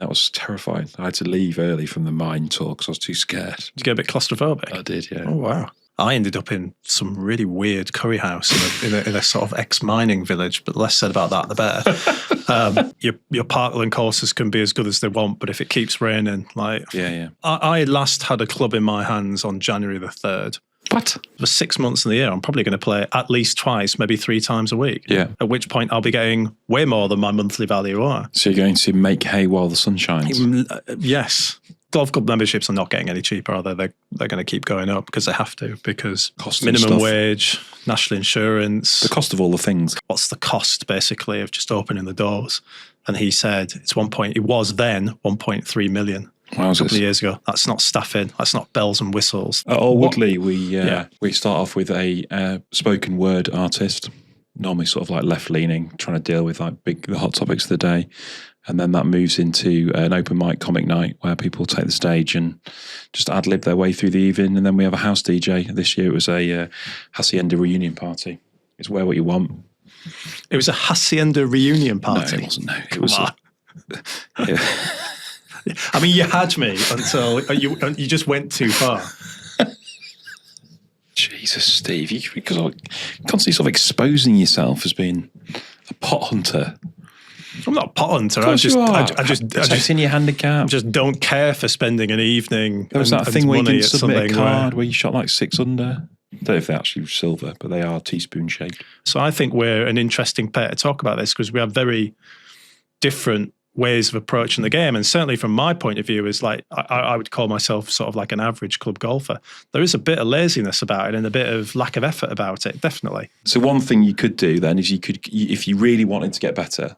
That was terrifying. I had to leave early from the mine tour because I was too scared. Did you get a bit claustrophobic? I did, yeah. Oh, wow. I ended up in some really weird curry house in a sort of ex-mining village, but the less said about that, the better. Your parkland courses can be as good as they want, but if it keeps raining, like... Yeah. I last had a club in my hands on January the 3rd. What? For 6 months in the year, I'm probably going to play at least twice, maybe 3 times a week. Yeah. At which point Going be getting way more than my monthly value are. So you're going to make hay while the sun shines? Yes. Golf club memberships are not getting any cheaper, are they? They're going to keep going up because they have to, because Cost minimum wage, national insurance. The cost of all the things. What's the cost, basically, of just opening the doors? And he said it was then 1.3 million. A couple of years ago. That's not staffing. That's not bells and whistles. At Old Woodley, we start off with a spoken word artist, normally sort of like left-leaning, trying to deal with like the hot topics of the day. And then that moves into an open mic comic night where people take the stage and just ad-lib their way through the evening. And then we have a house DJ. This year it was a Hacienda reunion party. It's wear what you want. It was a Hacienda reunion party? No, it wasn't. No, Come on. I mean, you had me until you just went too far. Jesus, Steve, you're constantly sort of exposing yourself as being a pot hunter. I'm not a pot hunter. I just in your handicap. I just don't care for spending an evening. There was that thing where you can submit a card where you shot like 6 under. I don't know if they're actually silver, but they are teaspoon shaped. So I think we're an interesting pair to talk about this because we have very different ways of approaching the game. And certainly from my point of view is like, I would call myself sort of like an average club golfer. There is a bit of laziness about it and a bit of lack of effort about it, definitely. So one thing you could do then is if you really wanted to get better,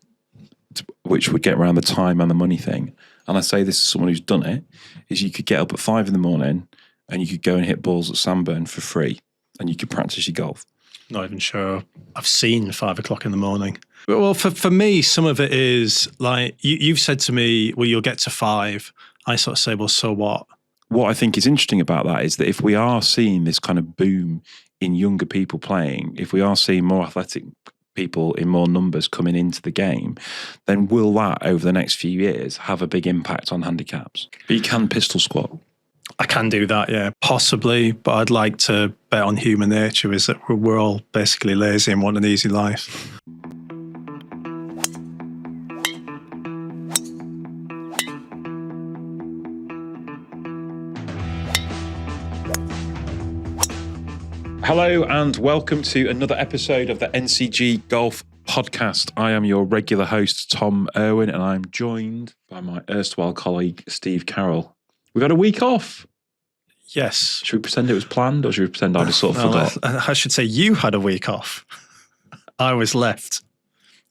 which would get around the time and the money thing, and I say this is someone who's done it, is you could get up at 5 a.m. and you could go and hit balls at Sandburn for free and you could practice your golf. Not even sure I've seen 5 o'clock in the morning. Well, for me, some of it is like, you've said to me, well, you'll get to 5. I sort of say, well, so what? What I think is interesting about that is that if we are seeing this kind of boom in younger people playing, if we are seeing more athletic people in more numbers coming into the game, then will that over the next few years have a big impact on handicaps? But you can pistol squat. I can do that, yeah, possibly, but I'd like to bet on human nature is that we're all basically lazy and want an easy life. Hello and welcome to another episode of the NCG Golf Podcast. I am your regular host, Tom Irwin, and I'm joined by my erstwhile colleague, Steve Carroll. We've had a week off. Yes. Should we pretend it was planned or should we pretend I just sort of forgot? I should say you had a week off. I was left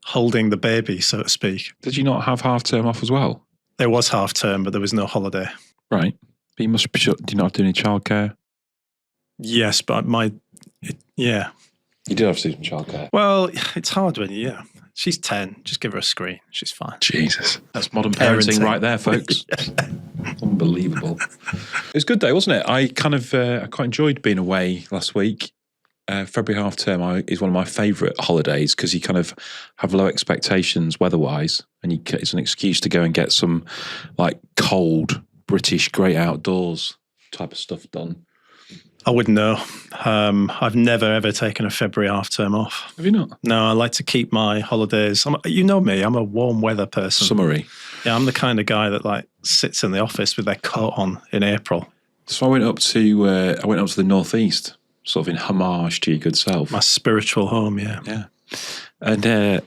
holding the baby, so to speak. Did you not have half term off as well? There was half term, but there was no holiday. Right. But you must be sure, do you not have to do any childcare? Yes, but yeah. You did have to do some childcare. Well, it's hard when she's 10. Just give her a screen. She's fine. Jesus. That's modern parenting right there, folks. Unbelievable. It was a good day, wasn't it? I quite enjoyed being away last week. February half term is one of my favourite holidays because you kind of have low expectations weather-wise and it's an excuse to go and get some like cold British great outdoors type of stuff done. I wouldn't know. I've never, ever taken a February half term off. Have you not? No, I like to keep my holidays. You know me, I'm a warm weather person. Summery. Yeah, I'm the kind of guy that like sits in the office with their coat on in April. So I went up to the northeast, sort of in homage to your good self. My spiritual home, yeah. Yeah. And do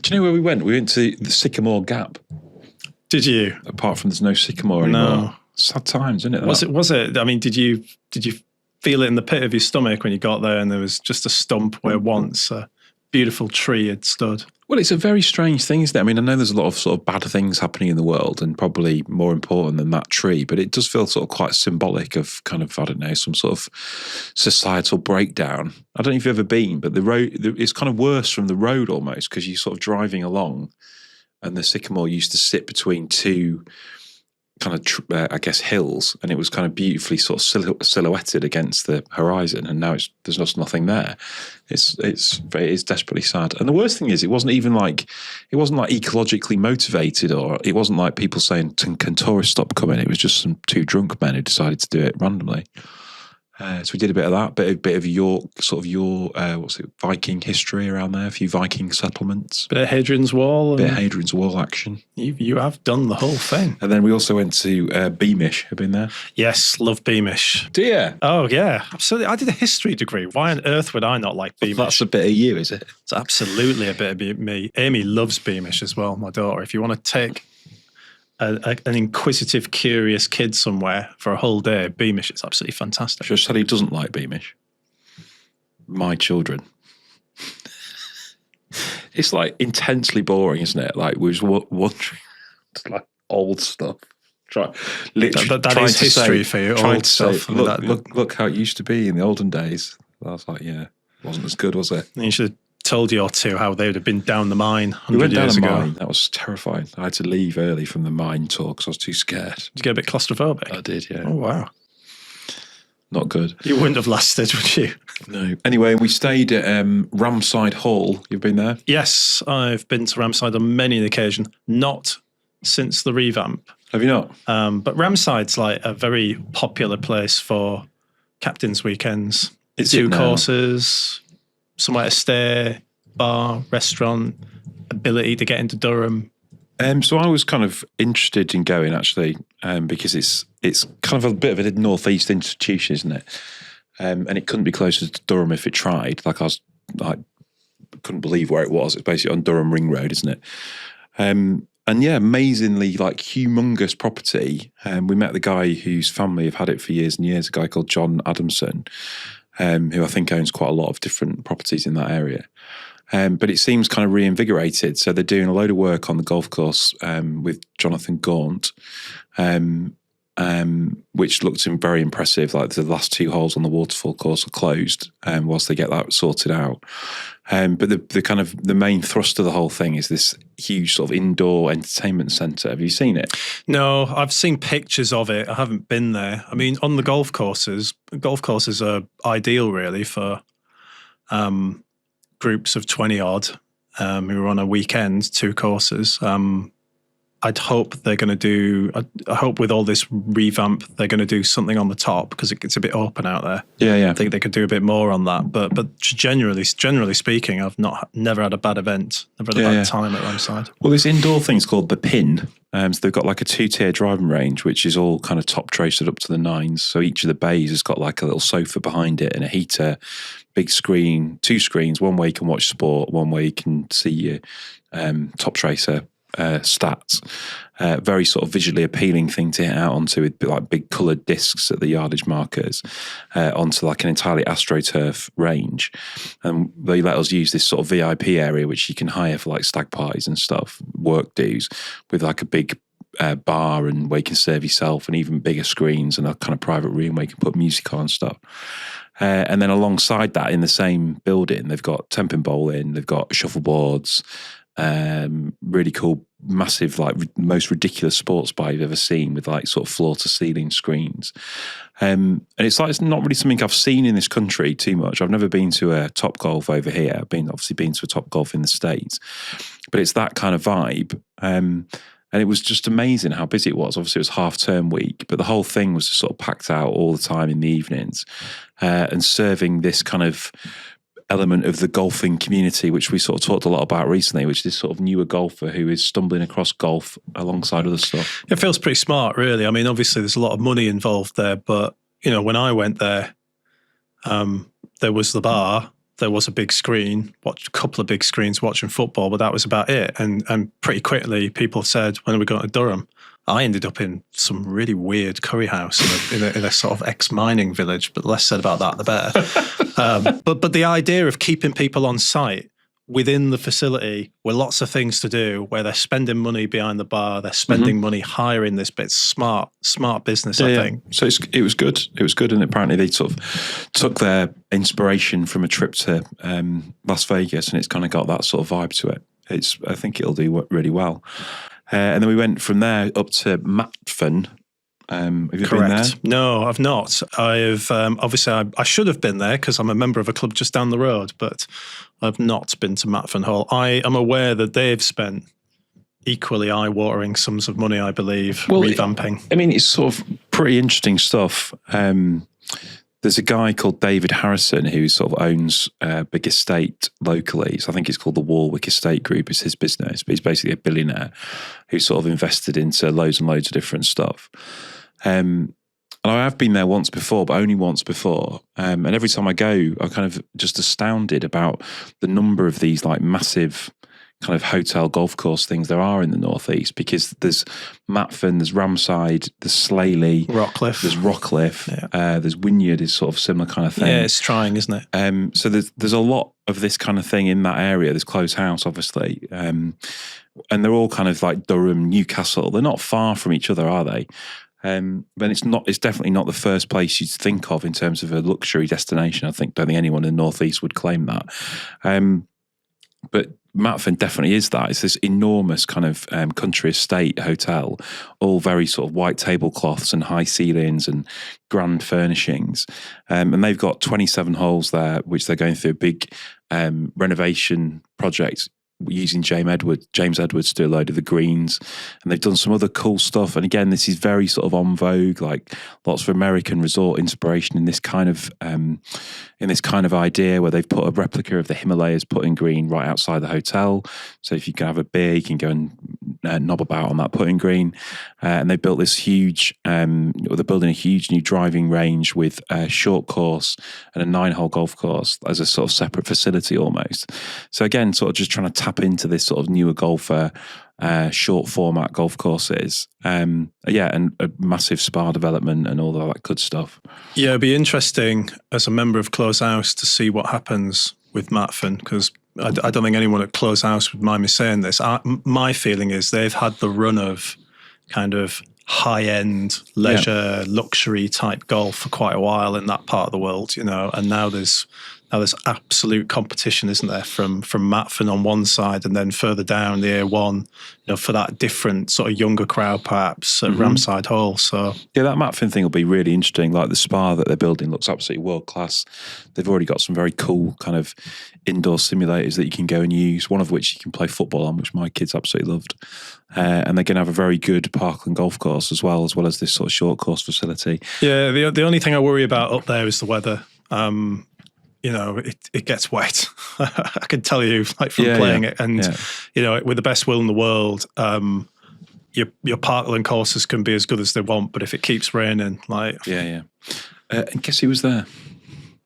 you know where we went? We went to the Sycamore Gap. Did you? Apart from there's no sycamore anymore. No. Sad times, isn't it? Was it? I mean, did you feel it in the pit of your stomach when you got there and there was just a stump where once a beautiful tree had stood? Well, it's a very strange thing, isn't it? I mean, I know there's a lot of sort of bad things happening in the world and probably more important than that tree, but it does feel sort of quite symbolic of kind of, I don't know, some sort of societal breakdown. I don't know if you've ever been, but the road, it's kind of worse from the road almost because you're sort of driving along and the sycamore used to sit between two kind of, I guess, hills, and it was kind of beautifully sort of silhouetted against the horizon. And now there's just nothing there. It is desperately sad. And the worst thing is, it wasn't like ecologically motivated, or it wasn't like people saying, "Can tourists stop coming?" It was just some two drunk men who decided to do it randomly. So we did a bit of that, bit of York, Viking history around there, a few Viking settlements. Bit of Hadrian's Wall. Bit of Hadrian's Wall action. You have done the whole thing. And then we also went to Beamish. Have you been there? Yes, love Beamish. Do you? Oh, yeah, absolutely. I did a history degree. Why on earth would I not like Beamish? That's a bit of you, is it? It's absolutely a bit of me. Amy loves Beamish as well, my daughter. If you want to take an inquisitive, curious kid somewhere for a whole day, Beamish is absolutely fantastic. Just said he doesn't like Beamish. My children. It's like intensely boring, isn't it? Like we're just wondering, like old stuff. That is history for you. Old stuff. Look how it used to be in the olden days. I was like, yeah, wasn't as good, was it? You should have told your two how they would have been down the mine 100 years ago. Mine. That was terrifying. I had to leave early from the mine tour because I was too scared. Did you get a bit claustrophobic? I did, yeah. Oh, wow. Not good. You wouldn't have lasted, would you? No. Anyway, we stayed at Ramside Hall. You've been there? Yes, I've been to Ramside on many an occasion. Not since the revamp. Have you not? But Ramside's like a very popular place for captain's weekends. Is Two it now? courses, somewhere to stay, bar, restaurant, ability to get into Durham. So I was kind of interested in going actually, because it's kind of a bit of a northeast institution, isn't it? And it couldn't be closer to Durham if it tried. Couldn't believe where it was. It's basically on Durham Ring Road, isn't it? And yeah, amazingly like humongous property. We met the guy whose family have had it for years and years, a guy called John Adamson, who I think owns quite a lot of different properties in that area. But it seems kind of reinvigorated. So they're doing a load of work on the golf course with Jonathan Gaunt, which looked very impressive. Like the last two holes on the waterfall course are closed whilst they get that sorted out. But the main thrust of the whole thing is this huge sort of indoor entertainment centre. Have you seen it? No, I've seen pictures of it. I haven't been there. I mean, on the golf courses are ideal really for groups of 20 odd who are on a weekend, two courses. I'd hope they're going to do, I hope with all this revamp, they're going to do something on the top because it gets a bit open out there. Yeah. I think they could do a bit more on that. But generally speaking, I've never had a bad event, never had a bad time at Ramside. Well, this indoor thing's called the Pin. So they've got like a 2-tier driving range, which is all kind of top traced up to the nines. So each of the bays has got like a little sofa behind it and a heater, big screen, 2 screens, one way you can watch sport, one way you can see your top tracer stats. Very sort of visually appealing thing to hit out onto with like big coloured discs at the yardage markers onto like an entirely AstroTurf range. And they let us use this sort of VIP area which you can hire for like stag parties and stuff, work dues, with like a big bar and where you can serve yourself, and even bigger screens and a kind of private room where you can put music on and stuff. And then alongside that, in the same building, they've got tenpin bowling, they've got shuffleboards, really cool, massive, like most ridiculous sports bar you've ever seen with like sort of floor to ceiling screens. And it's like, it's not really something I've seen in this country too much. I've never been to a Top Golf over here. I've obviously been to a Top Golf in the States, but it's that kind of vibe. And it was just amazing how busy it was. Obviously, it was half-term week, but the whole thing was just sort of packed out all the time in the evenings, and serving this kind of element of the golfing community, which we sort of talked a lot about recently, which is this sort of newer golfer who is stumbling across golf alongside other stuff. It feels pretty smart, really. I mean, obviously, there's a lot of money involved there, but, you know, when I went there, there was the bar, there was a big screen, a couple of big screens watching football, but that was about it. And pretty quickly, people said, when are we going to Durham? I ended up in some really weird curry house in a sort of ex-mining village, but the less said about that, the better. But the idea of keeping people on site within the facility with lots of things to do, where they're spending money behind the bar, they're spending money hiring this bit, smart business, I think. So it was good. It was good, and apparently they sort of took their inspiration from a trip to Las Vegas, and it's kind of got that sort of vibe to it. I think it'll do really well. And then we went from there up to Matfin. Have you Correct. been there? No, I've not. I've obviously I should have been there because I'm a member of a club just down the road, but I've not been to Matfin Hall. I am aware that they've spent equally eye-watering sums of money, I believe, revamping. It's sort of pretty interesting stuff. There's a guy called David Harrison who sort of owns a big estate locally. So I think it's called the Warwick Estate Group. It's his business, but he's basically a billionaire who sort of invested into loads and loads of different stuff. And I have been there once before, but only once before. And every time I go, I'm kind of just astounded about the number of these like massive kind of hotel golf course things there are in the northeast, because there's Matfin, there's Ramside, there's Slaley, Rockcliffe. There's Rockcliff, there's Wynyard is sort of similar kind of thing. Yeah, it's trying, isn't it? So there's a lot of this kind of thing in that area. There's Close House, obviously, and they're all kind of like Durham, Newcastle. They're not far from each other, are they? But it's definitely not the first place you'd think of in terms of a luxury destination. Don't think anyone in the northeast would claim that. But Matfin definitely is that. It's this enormous kind of country estate hotel, all very sort of white tablecloths and high ceilings and grand furnishings. And they've got 27 holes there, which they're going through a big renovation project using James Edwards to do a load of the greens, and they've done some other cool stuff. And again, this is very sort of en vogue, like lots of American resort inspiration in this kind of idea, where they've put a replica of the Himalayas putting green right outside the hotel. So if you can have a beer, you can go and knob about on that putting green. And they built this huge, they're building a huge new driving range with a short course and a 9-hole golf course as a sort of separate facility almost. So again, sort of just trying to tap into this sort of newer golfer, short format golf courses. And a massive spa development and all that good stuff. Yeah, it'd be interesting as a member of Close House to see what happens with Matfin, because I don't think anyone at Close House would mind me saying this. My feeling is they've had the run of kind of high-end leisure luxury type golf for quite a while in that part of the world, and now there's absolute competition, isn't there, from Matfin on one side, and then further down the A1, for that different sort of younger crowd perhaps at Ramside Hall. So yeah, that Matfin thing will be really interesting. Like the spa that they're building looks absolutely world class. They've already got some very cool kind of indoor simulators that you can go and use, one of which you can play football on, which my kids absolutely loved. And they're going to have a very good parkland golf course as well as this sort of short course facility. Yeah, the only thing I worry about up there is the weather. It gets wet. I can tell you, like from playing it, and with the best will in the world, your parkland courses can be as good as they want, but if it keeps raining, and guess who was there?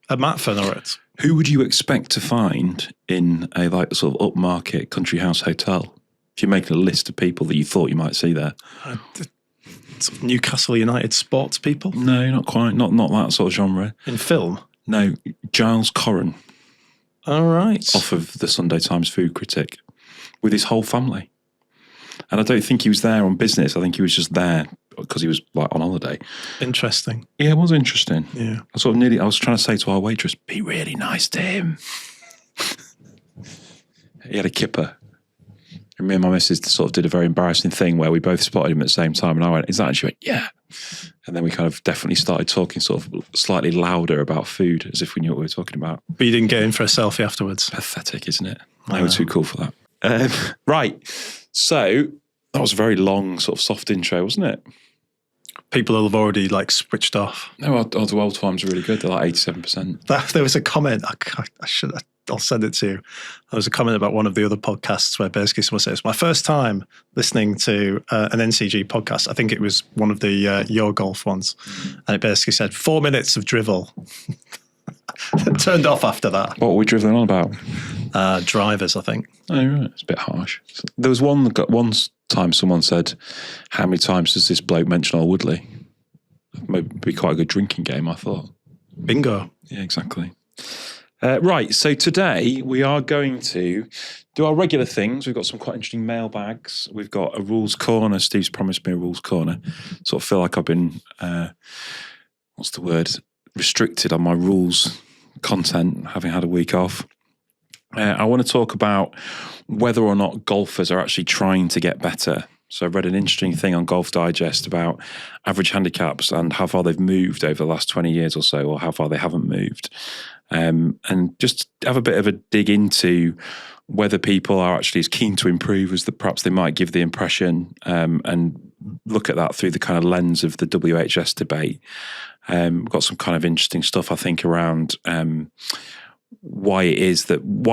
At Matfin, or it? Who would you expect to find in a sort of upmarket country house hotel? If you're making a list of people that you thought you might see there. Sort of Newcastle United sports people? No, not quite. Not that sort of genre. In film? No, Giles Corran. All right. Off of the Sunday Times food critic, with his whole family. And I don't think he was there on business. I think he was just there because he was on holiday. Interesting. Yeah, it was interesting. Yeah. I was trying to say to our waitress, be really nice to him. He had a kipper. And me and my missus sort of did a very embarrassing thing where we both spotted him at the same time, and I went, is that? And she went, yeah. And then we kind of definitely started talking sort of slightly louder about food, as if we knew what we were talking about. But you didn't get in for a selfie afterwards. Pathetic, isn't it? They were too cool for that. Right. So that was a very long sort of soft intro, wasn't it? People will have already switched off. No, our dwell times are really good. They're 87%. There was a comment. I'll send it to you. There was a comment about one of the other podcasts where basically someone says, my first time listening to an NCG podcast, I think it was one of the Your Golf ones, and it basically said 4 minutes of drivel. Turned off after that. What were we driveling on about? Drivers, I think. Oh, right. It's a bit harsh. There was one time someone said, how many times does this bloke mention Old Woodley? It'd be quite a good drinking game, I thought. Bingo. Yeah, exactly. Right, so today we are going to do our regular things. We've got some quite interesting mailbags. We've got a rules corner. Steve's promised me a rules corner. Sort of feel like I've been, restricted on my rules content, having had a week off. I want to talk about whether or not golfers are actually trying to get better. So I read an interesting thing on Golf Digest about average handicaps and how far they've moved over the last 20 years or so, or how far they haven't moved. And just have a bit of a dig into whether people are actually as keen to improve as perhaps they might give the impression, and look at that through the kind of lens of the WHS debate. We've got some kind of interesting stuff, I think, around why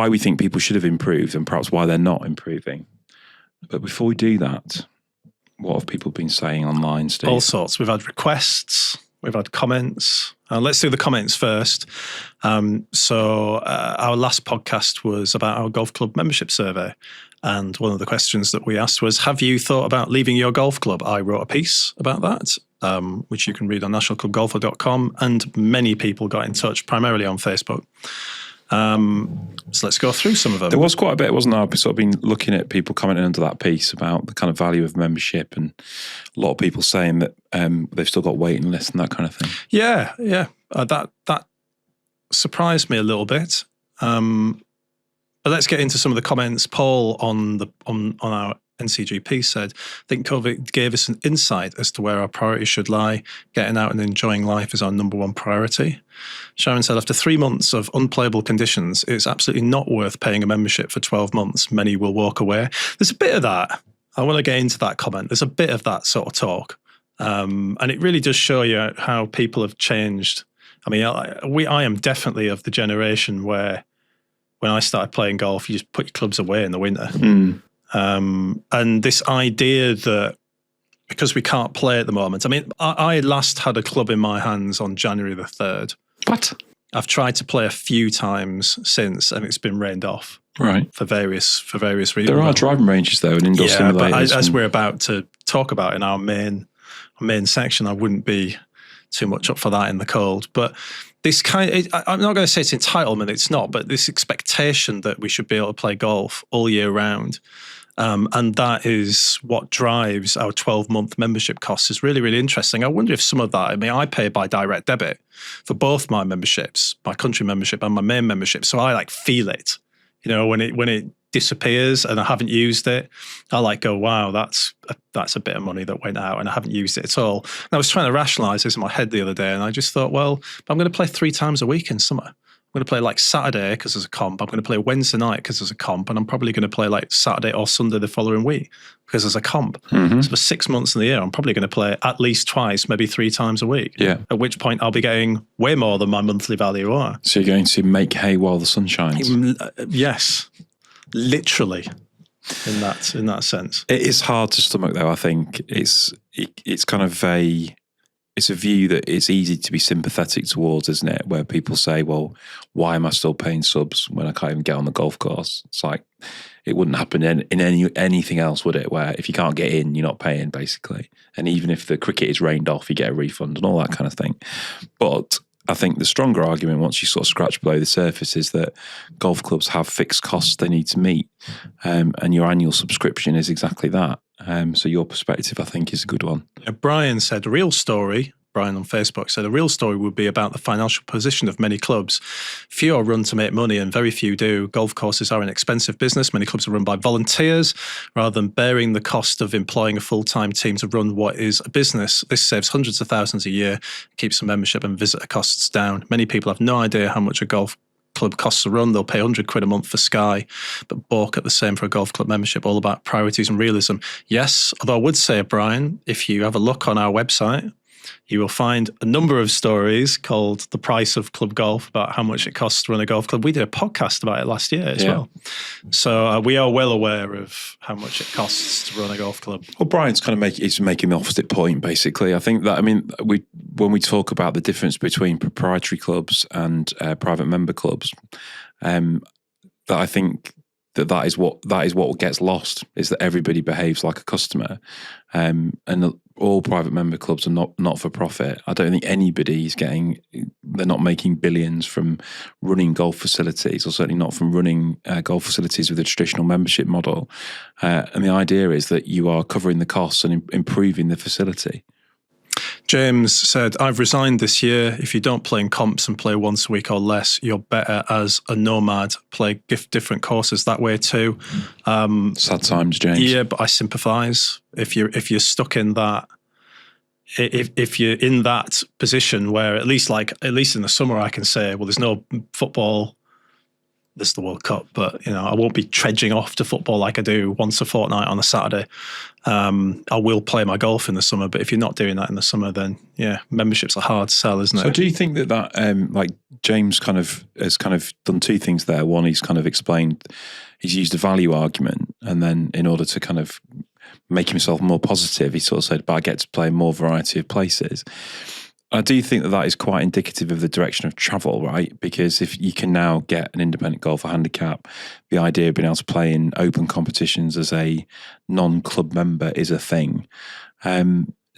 we think people should have improved and perhaps why they're not improving. But before we do that, what have people been saying online, Steve? All sorts. We've had requests, we've had comments. Let's do the comments first. So our last podcast was about our golf club membership survey. And one of the questions that we asked was, have you thought about leaving your golf club? I wrote a piece about that, which you can read on nationalclubgolfer.com. And many people got in touch, primarily on Facebook. So let's go through some of them. There was quite a bit, wasn't there? I've sort of been looking at people commenting under that piece about the kind of value of membership, and a lot of people saying that they've still got waiting lists and that kind of thing. Yeah. That surprised me a little bit. But let's get into some of the comments. Paul on our NCGP said, I think COVID gave us an insight as to where our priorities should lie. Getting out and enjoying life is our number one priority. Sharon said, after 3 months of unplayable conditions, it's absolutely not worth paying a membership for 12 months. Many will walk away. There's a bit of that. I want to get into that comment. There's a bit of that sort of talk. And it really does show you how people have changed. I mean, I am definitely of the generation where when I started playing golf, you just put your clubs away in the winter. And this idea that because we can't play at the moment, I mean, I last had a club in my hands on January the 3rd. What? I've tried to play a few times since, and it's been rained off. Right. For various reasons. There are driving ranges though, and indoor simulators. But as we're about to talk about in our main section, I wouldn't be too much up for that in the cold. But this I'm not going to say it's entitlement, it's not, but this expectation that we should be able to play golf all year round. And that is what drives our 12-month membership costs is really, really interesting. I wonder if some of that, I mean, I pay by direct debit for both my memberships, my country membership and my main membership. So I feel it, when it disappears and I haven't used it, I go, wow, that's a bit of money that went out and I haven't used it at all. And I was trying to rationalize this in my head the other day and I just thought, well, I'm going to play 3 times a week in summer. I'm going to play Saturday because there's a comp. I'm going to play Wednesday night because there's a comp. And I'm probably going to play Saturday or Sunday the following week because there's a comp. Mm-hmm. So for 6 months in the year, I'm probably going to play at least twice, maybe 3 times a week. Yeah. At which point I'll be getting way more than my monthly value are. So you're going to make hay while the sun shines? Yes. Literally. In that sense. It is hard to stomach though, I think. It's kind of it's a view that it's easy to be sympathetic towards, isn't it? Where people say, well, why am I still paying subs when I can't even get on the golf course? It's it wouldn't happen in anything else, would it? Where if you can't get in, you're not paying, basically. And even if the cricket is rained off, you get a refund and all that kind of thing. But I think the stronger argument, once you sort of scratch below the surface, is that golf clubs have fixed costs they need to meet. And your annual subscription is exactly that. So your perspective, I think, is a good one. Yeah, Brian said, a real story. Brian on Facebook said, a real story would be about the financial position of many clubs. Few are run to make money and very few do. Golf courses are an expensive business. Many clubs are run by volunteers rather than bearing the cost of employing a full-time team to run what is a business. This saves hundreds of thousands a year, keeps the membership and visitor costs down. Many people have no idea how much a golf club costs to run. They'll pay £100 a month for Sky, but balk at the same for a golf club membership. All about priorities and realism. Yes, although I would say, Brian, if you have a look on our website, you will find a number of stories called The Price of Club Golf about how much it costs to run a golf club. We did a podcast about it last year as well. So we are well aware of how much it costs to run a golf club. Well, Brian's kind of making the opposite point, basically. I think that, when we talk about the difference between proprietary clubs and private member clubs, that I think that is what gets lost, is that everybody behaves like a customer, and all private member clubs are not for profit. I don't think anybody's they're not making billions from running golf facilities, or certainly not from running golf facilities with a traditional membership model. And the idea is that you are covering the costs and improving the facility. James said, I've resigned this year. If you don't play in comps and play once a week or less, you're better as a nomad. Play different courses that way too. Sad times, James. Yeah, but I sympathise. If you're stuck in that, if you're in that position where at least in the summer I can say, well, there's no football. There's the World Cup, but I won't be trudging off to football like I do once a fortnight on a Saturday. I will play my golf in the summer, but if you're not doing that in the summer, then memberships are hard to sell, isn't it? So do you think that like James has done two things there? One, he's kind of explained, he's used a value argument, and then in order to kind of make himself more positive, he sort of said, but I get to play more variety of places. I do think that is quite indicative of the direction of travel, right? Because if you can now get an independent golfer handicap, the idea of being able to play in open competitions as a non-club member is a thing.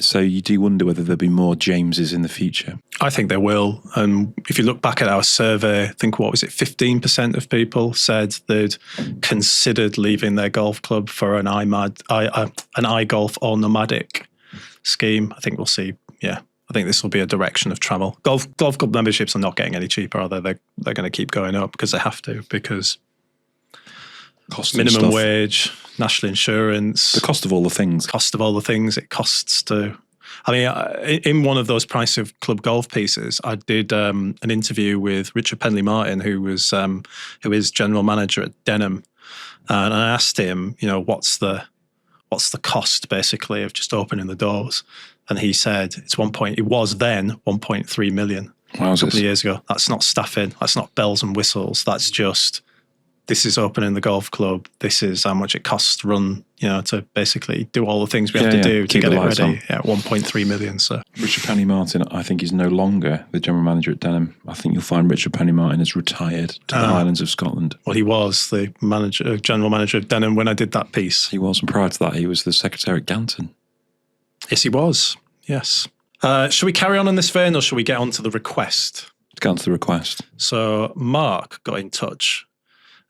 So you do wonder whether there'll be more Jameses in the future. I think there will. If you look back at our survey, I think, 15% of people said they'd considered leaving their golf club for an iGolf or nomadic scheme. I think we'll see, I think this will be a direction of travel. Golf club memberships are not getting any cheaper, are they? They're going to keep going up because they have to, because minimum wage, national insurance. The cost of all the things. It costs to... I mean, in one of those price of club golf pieces, I did an interview with Richard Penley-Martin, who is general manager at Denham. And I asked him, what's the cost, basically, of just opening the doors? And he said it was then 1.3 million a couple of years ago. That's not staffing. That's not bells and whistles. That's just, this is opening the golf club. This is how much it costs to run, to basically do all the things we have to do to get it ready. Yeah, 1.3 million. So Richard Penley-Martin, I think, is no longer the general manager at Denham. I think you'll find Richard Penley-Martin has retired to the Highlands of Scotland. Well, he was the general manager of Denham when I did that piece. He was, and prior to that, he was the secretary at Ganton. Yes, he was. Yes. Shall we carry on in this vein, or shall we get on to the request? Let's get on to the request. So Mark got in touch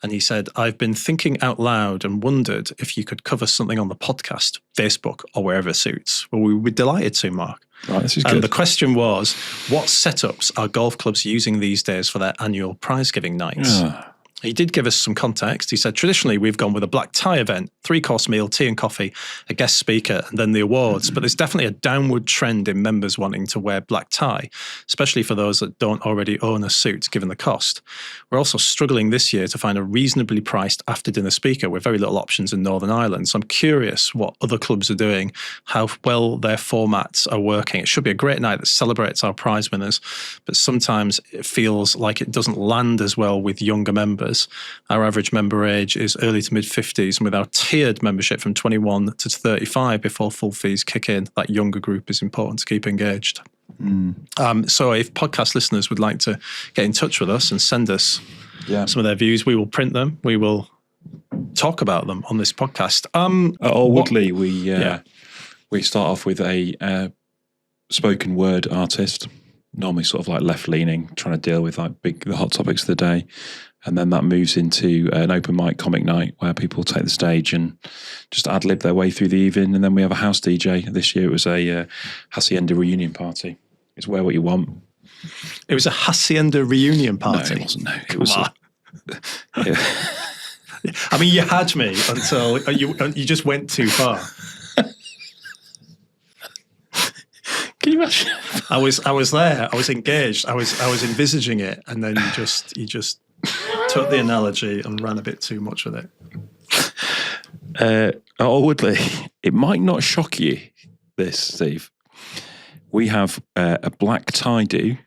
and he said, I've been thinking out loud and wondered if you could cover something on the podcast, Facebook, or wherever suits. Well, we were delighted to, Mark. Right, this is good. And the question was, what setups are golf clubs using these days for their annual prize-giving nights? He did give us some context. He said, traditionally, we've gone with a black tie event, 3-course meal, tea and coffee, a guest speaker, and then the awards. But there's definitely a downward trend in members wanting to wear black tie, especially for those that don't already own a suit, given the cost. We're also struggling this year to find a reasonably priced after-dinner speaker with very little options in Northern Ireland. So I'm curious what other clubs are doing, how well their formats are working. It should be a great night that celebrates our prize winners, but sometimes it feels like it doesn't land as well with younger members. Our average member age is early to mid-50s, and with our tiered membership from 21 to 35 before full fees kick in, that younger group is important to keep engaged. So if podcast listeners would like to get in touch with us and send us some of their views, we will print them. We will talk about them on this podcast. At All Woodley, we start off with a spoken word artist, normally sort of like left-leaning, trying to deal with like the hot topics of the day. And then that moves into an open mic comic night where people take the stage and just ad-lib their way through the evening. And then we have a house DJ. This year it was a Hacienda reunion party. It's wear what you want. It was a Hacienda reunion party? No, it wasn't. No, it was. I mean, you had me until you just went too far. Can you imagine? I was there. I was engaged. I was envisaging it, and then you just took the analogy and ran a bit too much with it. At Woodley, it might not shock you, this, Steve. We have a black tie do,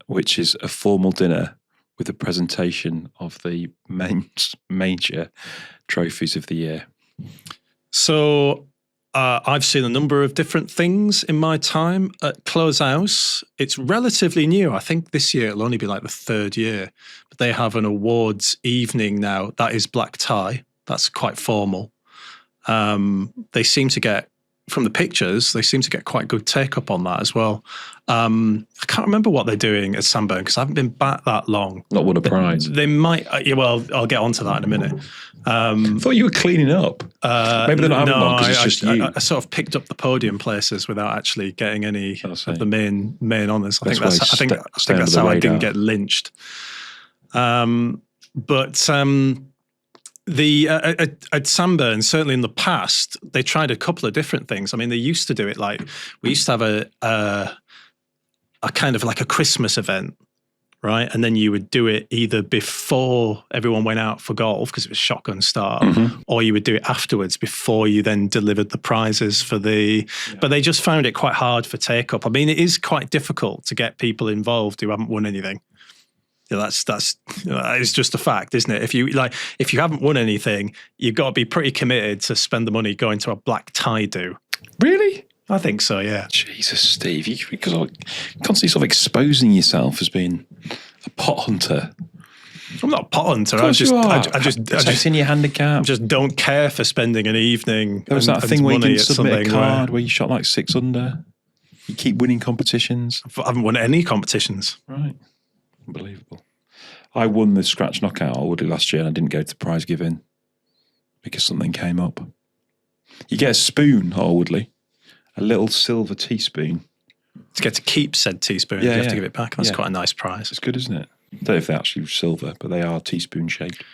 which is a formal dinner with a presentation of the major trophies of the year. So I've seen a number of different things in my time at Close House. It's relatively new. I think this year it'll only be like the third year. But they have an awards evening now. That is black tie. That's quite formal. They seem to get from the pictures, they seem to get quite good take up on that as well. I can't remember what they're doing at Sanburn because I haven't been back that long. Not won a prize. They might. Well, I'll get onto that in a minute. I thought you were cleaning up. Maybe they're not having one because it's just you. I sort of picked up the podium places without actually getting any of the main honours. I think that's how I didn't get lynched. At Sanburn, certainly in the past, they tried a couple of different things. I mean, they used to do it like, we used to have a kind of like a Christmas event, right? And then you would do it either before everyone went out for golf, because it was shotgun start, or you would do it afterwards before you then delivered the prizes for the... Yeah. But they just found it quite hard for take-up. I mean, it is quite difficult to get people involved who haven't won anything. Yeah, that's it's just a fact, isn't it? If you haven't won anything, you've got to be pretty committed to spend the money going to a black tie do. Really? I think so, yeah. Jesus, Steve, you're constantly sort of exposing yourself as being a pot hunter. I'm not a pot hunter. I just in your handicap. I just don't care for spending an evening. There was that thing where you can submit a card where you shot like 6 under. You keep winning competitions. I haven't won any competitions. Right. Unbelievable. I won the scratch knockout at Woodley last year and I didn't go to prize giving because something came up. You get a spoon at Woodley, a little silver teaspoon. To get to keep said teaspoon, you have to give it back. That's quite a nice prize. It's good, isn't it? I don't know if they're actually silver, but they are teaspoon shaped.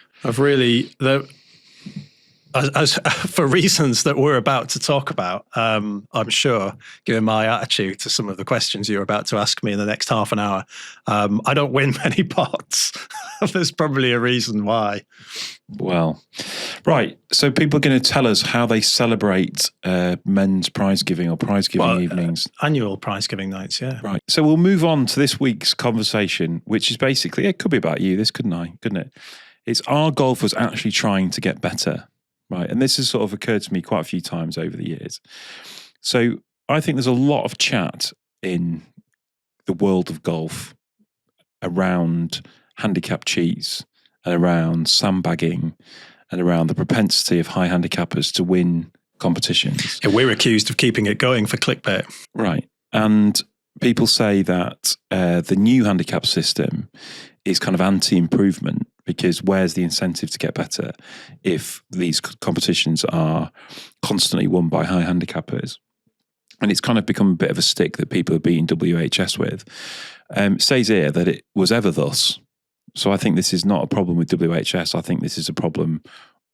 As for reasons that we're about to talk about, I'm sure, given my attitude to some of the questions you're about to ask me in the next half an hour, I don't win many pots. There's probably a reason why. Well, right. So people are going to tell us how they celebrate men's prize giving or prize giving evenings. Annual prize giving nights, yeah. Right. So we'll move on to this week's conversation, which is basically, it could be about you, this couldn't it? It's, are golfers actually trying to get better? Right, and this has sort of occurred to me quite a few times over the years. So I think there's a lot of chat in the world of golf around handicap cheats and around sandbagging and around the propensity of high handicappers to win competitions. Yeah, we're accused of keeping it going for clickbait. Right, and people say that the new handicap system is kind of anti-improvement, because where's the incentive to get better if these competitions are constantly won by high handicappers? And it's kind of become a bit of a stick that people are beating WHS with. It says here that it was ever thus. So I think this is not a problem with WHS. I think this is a problem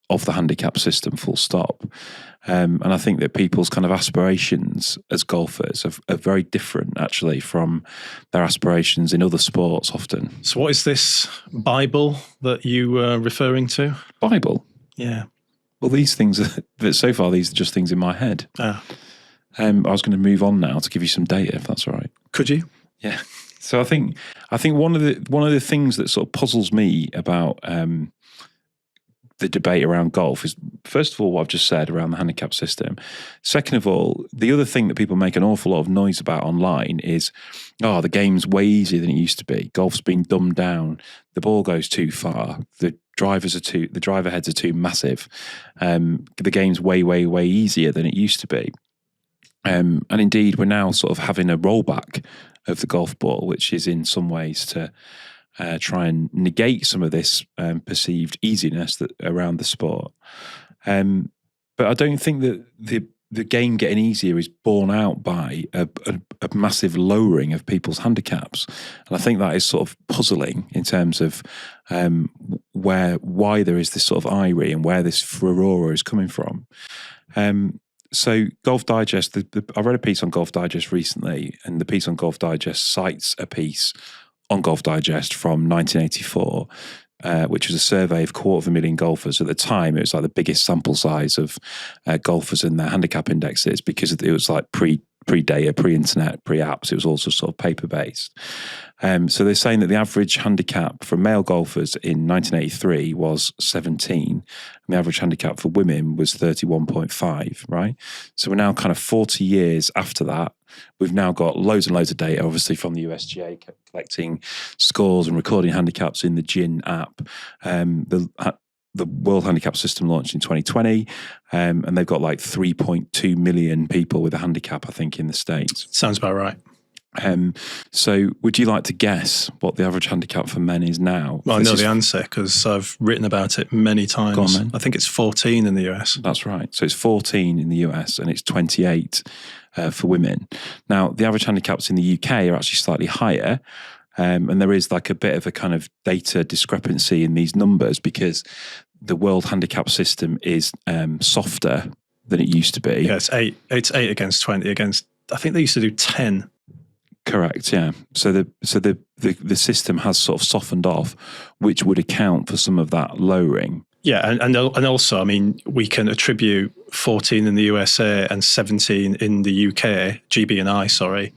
of the handicap system, full stop. And I think that people's kind of aspirations as golfers are very different, actually, from their aspirations in other sports often. So what is this Bible that you were referring to? Bible? Yeah. Well, these things, so far, these are just things in my head. I was going to move on now to give you some data, if that's all right. Could you? Yeah. So I think one of the things that sort of puzzles me about the debate around golf is, first of all, what I've just said around the handicap system. Second of all, the other thing that people make an awful lot of noise about online is, the game's way easier than it used to be. Golf's been dumbed down. The ball goes too far. The driver heads are too massive. The game's way, way, way easier than it used to be. And indeed, we're now sort of having a rollback of the golf ball, which is in some ways to try and negate some of this perceived easiness around the sport. But I don't think that the game getting easier is borne out by a massive lowering of people's handicaps. And I think that is sort of puzzling in terms of why there is this sort of irony and where this furore is coming from. So Golf Digest, I read a piece on Golf Digest recently, and the piece on Golf Digest cites a piece on Golf Digest from 1984, which was a survey of 250,000 golfers. At the time, it was like the biggest sample size of golfers and their handicap indexes, because it was like pre-data, pre-internet, pre-apps. It was also sort of paper-based. So they're saying that the average handicap for male golfers in 1983 was 17, and the average handicap for women was 31.5, right? So we're now kind of 40 years after that. We've now got loads and loads of data, obviously, from the USGA, collecting scores and recording handicaps in the GIN app. The the World Handicap System launched in 2020, and they've got like 3.2 million people with a handicap, I think, in the States. Sounds about right. So would you like to guess what the average handicap for men is now? Well, I know the answer because I've written about it many times. Go on, then. I think it's 14 in the US. That's right. So it's 14 in the US and it's 28 for women. Now, the average handicaps in the UK are actually slightly higher. And there is like a bit of a kind of data discrepancy in these numbers because the World Handicap System is softer than it used to be. Yeah, it's 8 against 20 against, I think they used to do 10. Correct, yeah. So the system has sort of softened off, which would account for some of that lowering. Yeah, and also, I mean, we can attribute 14 in the USA and 17 in the UK, GB&I, sorry,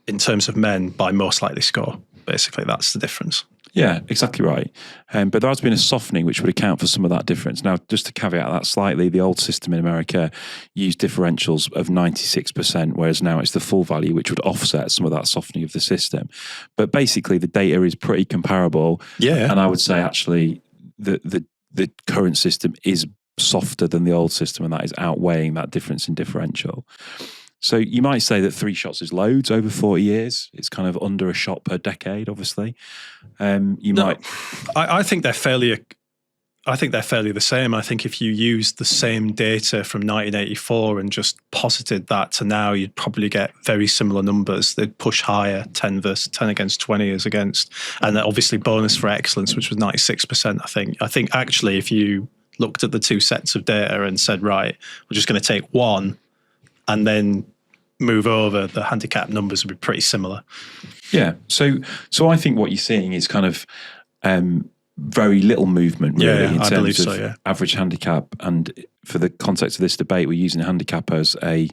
in terms of men by most likely score. Basically, that's the difference. Yeah, exactly right. But there has been a softening which would account for some of that difference. Now, just to caveat that slightly, the old system in America used differentials of 96%, whereas now it's the full value, which would offset some of that softening of the system. But basically, the data is pretty comparable. Yeah. And I would say, actually, the current system is softer than the old system, and that is outweighing that difference in differential. So you might say that 3 shots is loads over 40 years. It's kind of under a shot per decade, obviously. I think they're fairly. I think they're fairly the same. I think if you used the same data from 1984 and just posited that to now, you'd probably get very similar numbers. They'd push higher, 10 against 20 as against, and then obviously bonus for excellence, which was 96%. I think actually, if you looked at the 2 sets of data and said, right, we're just going to take one and then move over, the handicap numbers would be pretty similar. Yeah. So I think what you're seeing is kind of very little movement, really, in terms of average handicap. And for the context of this debate, we're using handicap as a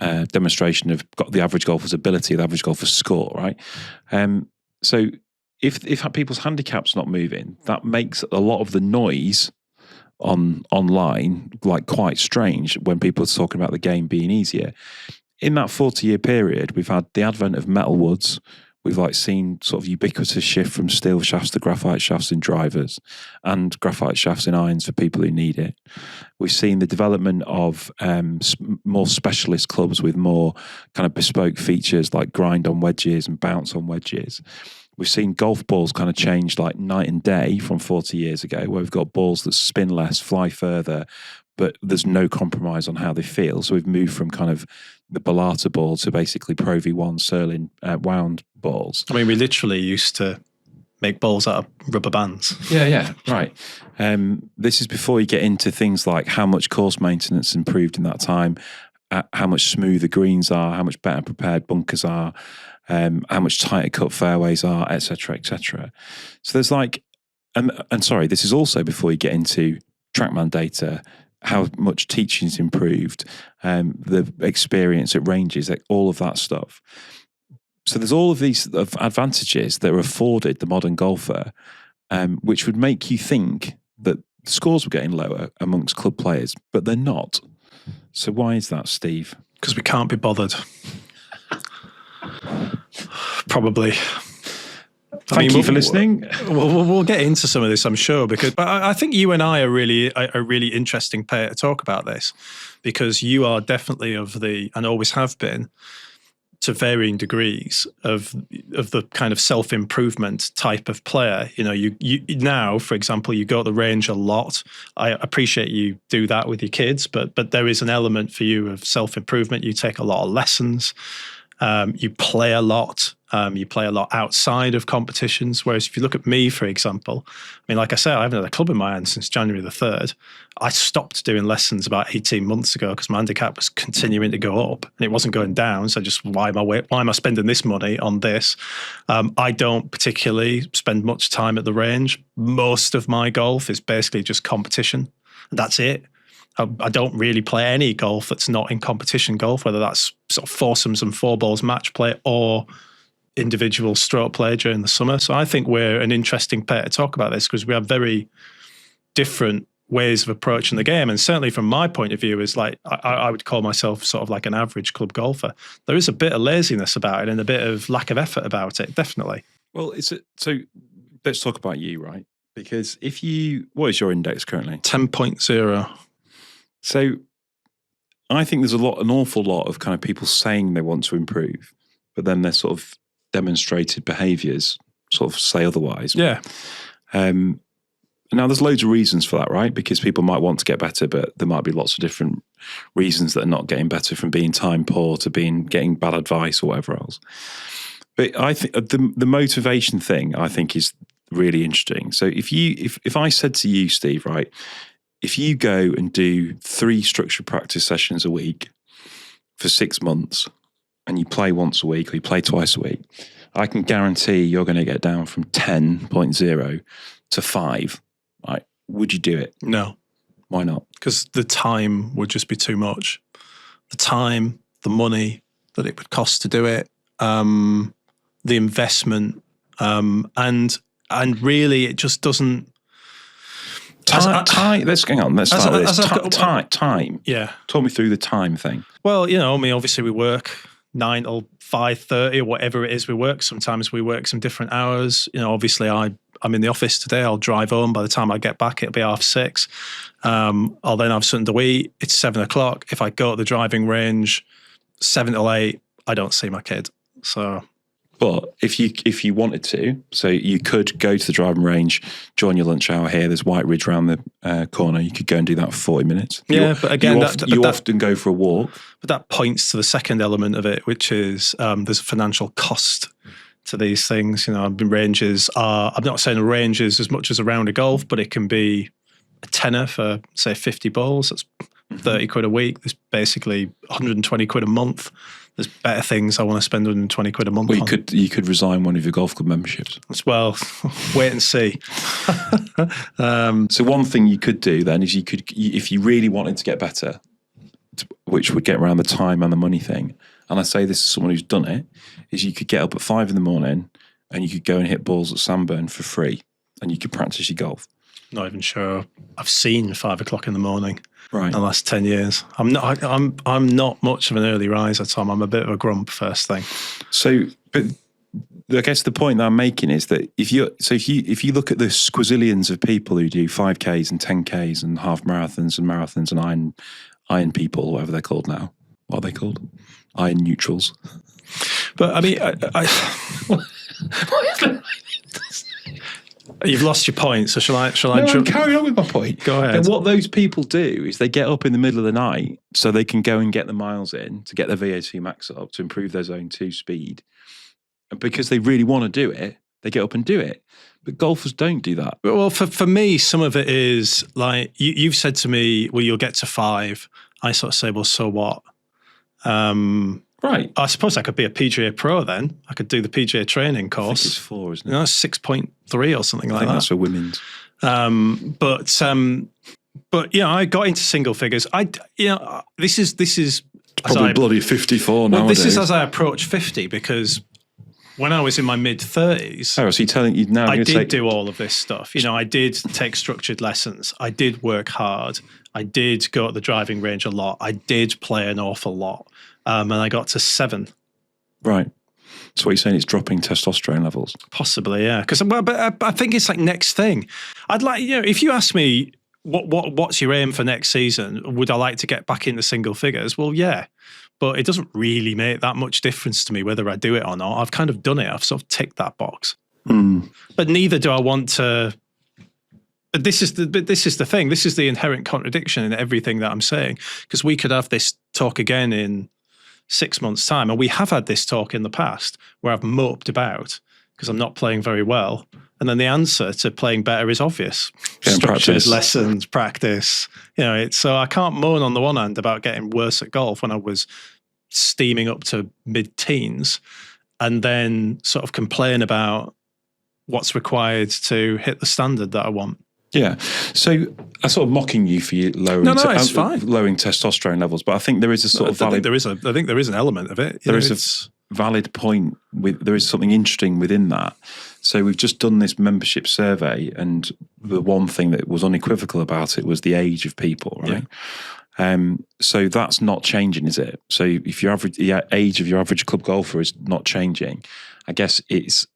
demonstration of the average golfer's ability, the average golfer's score, right? So if people's handicap's not moving, that makes a lot of the noise online like quite strange when people are talking about the game being easier. In that 40-year period, we've had the advent of metal woods. We've seen sort of ubiquitous shift from steel shafts to graphite shafts in drivers and graphite shafts in irons for people who need it. We've seen the development of more specialist clubs with more kind of bespoke features like grind on wedges and bounce on wedges. We've seen golf balls kind of change like night and day from 40 years ago, where we've got balls that spin less, fly further, but there's no compromise on how they feel. So we've moved from kind of the Bellata ball to basically Pro V1 Serling wound balls. I mean, we literally used to make balls out of rubber bands. Yeah, right. This is before you get into things like how much course maintenance improved in that time, how much smoother greens are, how much better prepared bunkers are, how much tighter cut fairways are, etc., etc. So there's and sorry, this is also before you get into TrackMan data, how much teaching's improved, the experience at ranges, like all of that stuff. So there's all of these advantages that are afforded the modern golfer, which would make you think that scores were getting lower amongst club players, but they're not. So why is that, Steve? Because we can't be bothered. Probably. Thank you for listening. We'll get into some of this, I'm sure, but I think you and I are really a really interesting pair to talk about this, because you are definitely and always have been, to varying degrees, of the kind of self-improvement type of player. You know, you now, for example, you go to the range a lot. I appreciate you do that with your kids, but there is an element for you of self-improvement. You take a lot of lessons. You play a lot. You play a lot outside of competitions. Whereas if you look at me, for example, I mean, like I said, I haven't had a club in my hand since January the 3rd. I stopped doing lessons about 18 months ago because my handicap was continuing to go up and it wasn't going down. So why am I spending this money on this? I don't particularly spend much time at the range. Most of my golf is basically just competition. That's it. I don't really play any golf that's not in competition golf, whether that's sort of foursomes and 4-balls match play or individual stroke play during the summer. So I think we're an interesting pair to talk about this because we have very different ways of approaching the game. And certainly from my point of view, is like I would call myself sort of like an average club golfer. There is a bit of laziness about it and a bit of lack of effort about it, definitely. Well, so let's talk about you, right? Because what is your index currently? 10.0. So I think there's an awful lot of kind of people saying they want to improve, but then their sort of demonstrated behaviours sort of say otherwise. Yeah. Now, there's loads of reasons for that, right? Because people might want to get better, but there might be lots of different reasons that are not getting better, from being time poor to getting bad advice or whatever else. But I think the motivation thing, I think, is really interesting. So if I said to you, Steve, right, if you go and do 3 structured practice sessions a week for 6 months, and you play once a week or you play twice a week, I can guarantee you're going to get down from 10.0 to 5. Right? Would you do it? No. Why not? Because the time would just be too much. The time, the money that it would cost to do it, the investment, and really it just doesn't. Let's hang on. Let's start with this. Time. Yeah. Talk me through the time thing. Well, obviously we work 9 till 5:30 or whatever it is we work. Sometimes we work some different hours. Obviously I'm in the office today. I'll drive home. By the time I get back, it'll be 6:30. I'll then have something to eat. It's 7:00. If I go to the driving range, 7 till 8, I don't see my kid. So, but if you wanted to, so you could go to the driving range, join your lunch hour here. There's White Ridge around the corner. You could go and do that for 40 minutes. But again, you often go for a walk. But that points to the second element of it, which is there's a financial cost to these things. Ranges are, I'm not saying a range is as much as a round of golf, but it can be a tenner for, say, 50 balls. That's 30 quid a week. There's basically 120 quid a month. There's better things I want to spend 120 quid a month on. You could resign one of your golf club memberships. Well, wait and see. So one thing you could do then is if you really wanted to get better, which would get around the time and the money thing, and I say this as someone who's done it, is you could get up at 5 a.m. and you could go and hit balls at Sandburn for free, and you could practice your golf. Not even sure I've seen 5 o'clock in the morning. Right. In the last 10 years. I'm not much of an early riser, Tom. I'm a bit of a grump first thing. So, but I guess the point that I'm making is that if you look at the squazillions of people who do 5Ks and 10Ks and half marathons and iron people, whatever they're called now. What are they called? Iron neutrals. But I mean, you've lost your point, so shall I? I'm carrying on with my point. Go ahead. And what those people do is they get up in the middle of the night so they can go and get the miles in to get their VO2 max up to improve their zone 2 speed. And because they really want to do it, they get up and do it. But golfers don't do that. Well, for me, some of it is like you've said to me, well, you'll get to 5. I sort of say, well, so what? Right. I suppose I could be a PGA pro then. I could do the PGA training course. I think it's 4, isn't it? No, 6.3 or something like that. That's for women's. But I got into single figures. This is it's probably bloody 54 nowadays. This is as I approach 50, because when I was in my mid-30s, so you're telling you now? I did do all of this stuff. I did take structured lessons. I did work hard. I did go to the driving range a lot. I did play an awful lot. And I got to 7. Right. So what you're saying, it's dropping testosterone levels? Possibly, yeah. But I think it's like next thing. I'd like, if you ask me what's your aim for next season, would I like to get back into single figures? Well, yeah. But it doesn't really make that much difference to me whether I do it or not. I've kind of done it. I've sort of ticked that box. But neither do I want to. But this is the thing. This is the inherent contradiction in everything that I'm saying. Because we could have this talk again in 6 months' time, and we have had this talk in the past where I've moped about because I'm not playing very well, and then the answer to playing better is obvious: structured lessons, practice. So I can't moan on the one hand about getting worse at golf when I was steaming up to mid-teens, and then sort of complain about what's required to hit the standard that I want. Yeah. So I'm sort of mocking you for you lowering testosterone levels, but I think there is a sort of valid. I think there is an element of it. There is a valid point. There is something interesting within that. So we've just done this membership survey, and the one thing that was unequivocal about it was the age of people, right? Yeah. So that's not changing, is it? So if the age of your average club golfer is not changing, I guess it's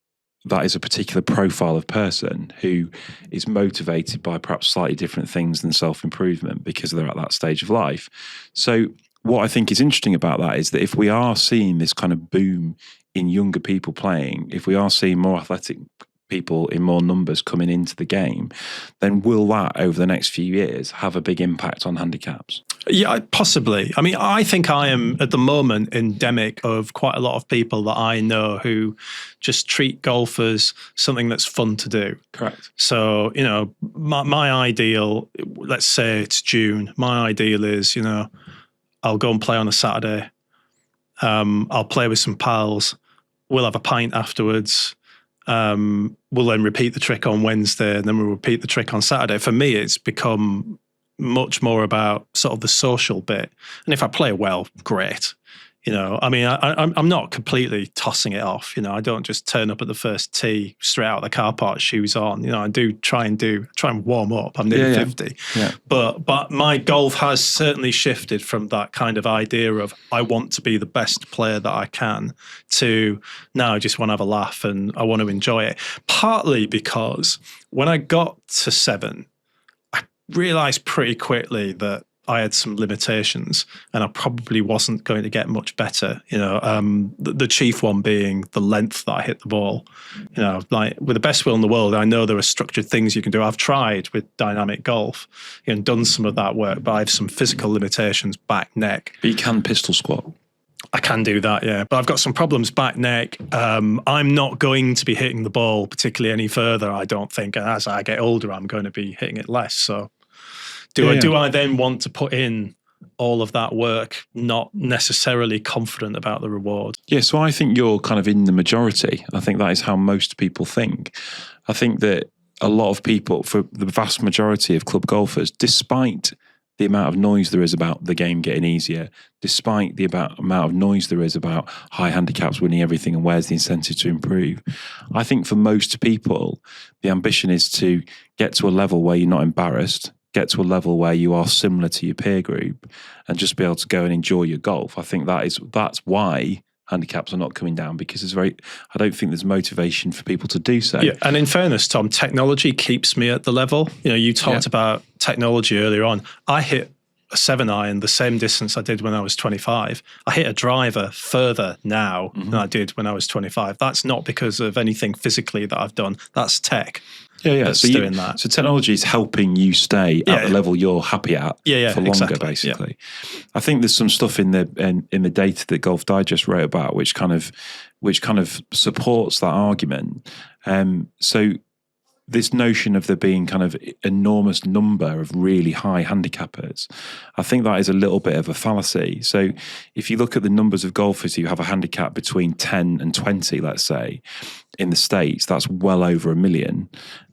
that is a particular profile of person who is motivated by perhaps slightly different things than self-improvement because they're at that stage of life. So what I think is interesting about that is that if we are seeing this kind of boom in younger people playing, if we are seeing more athletic people in more numbers coming into the game, then will that over the next few years have a big impact on handicaps? Yeah, possibly. I mean, I think I am at the moment endemic of quite a lot of people that I know who just treat golf as something that's fun to do. Correct. So, my ideal, let's say it's June, my ideal is, I'll go and play on a Saturday. I'll play with some pals. We'll have a pint afterwards. We'll then repeat the trick on Wednesday, and then we'll repeat the trick on Saturday. For me, it's become much more about sort of the social bit. And if I play well, great. I mean, I'm not completely tossing it off. I don't just turn up at the first tee straight out of the car park, shoes on. I do try and warm up. I'm nearly 50. Yeah. But my golf has certainly shifted from that kind of idea of I want to be the best player that I can to now I just want to have a laugh and I want to enjoy it. Partly because when I got to 7, I realised pretty quickly that I had some limitations and I probably wasn't going to get much better. The chief one being the length that I hit the ball. Like with the best will in the world, I know there are structured things you can do. I've tried with dynamic golf and done some of that work, but I have some physical limitations, back, neck. But you can pistol squat. I can do that, yeah. But I've got some problems back, neck. I'm not going to be hitting the ball particularly any further, I don't think. And as I get older, I'm going to be hitting it less. So do I then want to put in all of that work, not necessarily confident about the reward? Yeah, so I think you're kind of in the majority. I think that is how most people think. I think that a lot of people, for the vast majority of club golfers, despite the amount of noise there is about the game getting easier, despite the amount of noise there is about high handicaps winning everything and where's the incentive to improve, I think for most people, the ambition is to get to a level where you're not embarrassed, get to a level where you are similar to your peer group and just be able to go and enjoy your golf. I think that's why handicaps are not coming down, because I don't think there's motivation for people to do so. Yeah, and in fairness, Tom, technology keeps me at the level. You talked about technology earlier on. I hit a 7-iron the same distance I did when I was 25. I hit a driver further now than I did when I was 25. That's not because of anything physically that I've done. That's tech. Yeah. So doing that. So technology is helping you stay at the level you're happy at for longer, basically. Yeah. I think there's some stuff in the data that Golf Digest wrote about, which kind of supports that argument. So this notion of there being kind of enormous number of really high handicappers, I think that is a little bit of a fallacy. So if you look at the numbers of golfers who have a handicap between 10 and 20, let's say, in the States, that's well over 1 million.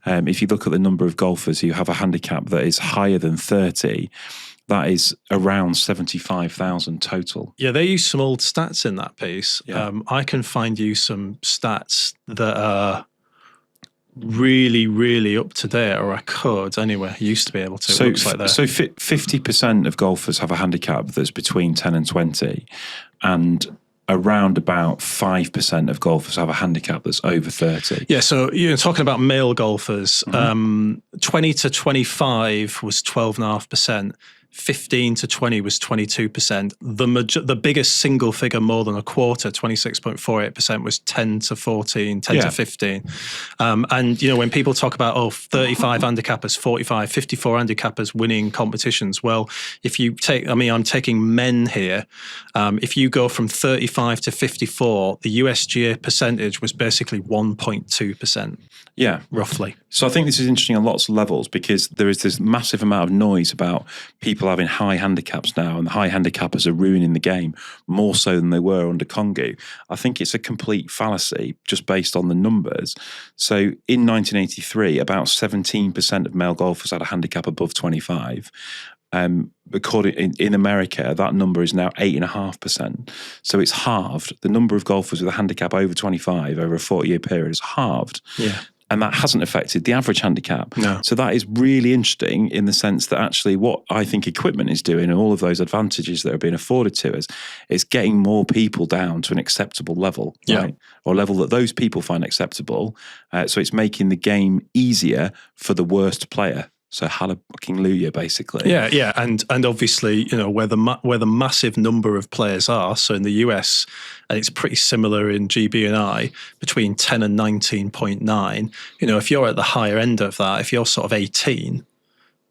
If you look at the number of golfers who have a handicap that is higher than 30, that is around 75,000 total. Yeah, they use some old stats in that piece. Yeah. I can find you some stats that are really, really up to date, or I could anyway. I used to be able to. So, it looks like that. So 50% of golfers have a handicap that's between 10 and 20, and around about 5% of golfers have a handicap that's over 30. Yeah, so you're talking about male golfers. 20 to 25 was 12.5%. 15 to 20 was 22%. The biggest single figure, more than a quarter, 26.48%, was 10 to 14, 10 to 15. And, when people talk about, 35 handicappers, 45, 54 handicappers winning competitions, well, if you take, I'm taking men here. If you go from 35 to 54, the USGA percentage was basically 1.2%. Yeah. Roughly. So I think this is interesting on lots of levels, because there is this massive amount of noise about people having high handicaps now, and the high handicappers are ruining the game more so than they were under Kongu. I think it's a complete fallacy just based on the numbers. So in 1983, about 17% of male golfers had a handicap above 25. According in America, that number is now 8.5%. So it's halved. The number of golfers with a handicap over 25 over a 40-year period is halved. Yeah. And that hasn't affected the average handicap. No. So that is really interesting in the sense that actually what I think equipment is doing and all of those advantages that are being afforded to us is getting more people down to an acceptable level, right? Or a level that those people find acceptable. So it's making the game easier for the worst player. So hallelujah, basically. Yeah, and obviously, where the massive number of players are. So in the US, and it's pretty similar in GB&I, between 10 and 19.9. If you're at the higher end of that, if you're sort of 18,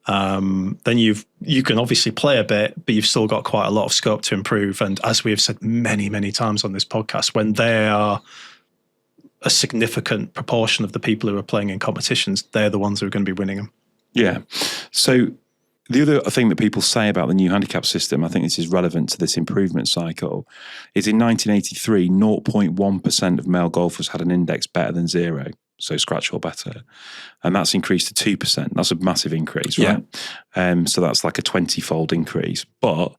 then you can obviously play a bit, but you've still got quite a lot of scope to improve. And as we have said many, many times on this podcast, when they are a significant proportion of the people who are playing in competitions, they're the ones who are going to be winning them. Yeah. So the other thing that people say about the new handicap system, I think this is relevant to this improvement cycle, is in 1983, 0.1% of male golfers had an index better than 0, so scratch or better. And that's increased to 2%. That's a massive increase, right? Yeah. So that's like a 20-fold increase. But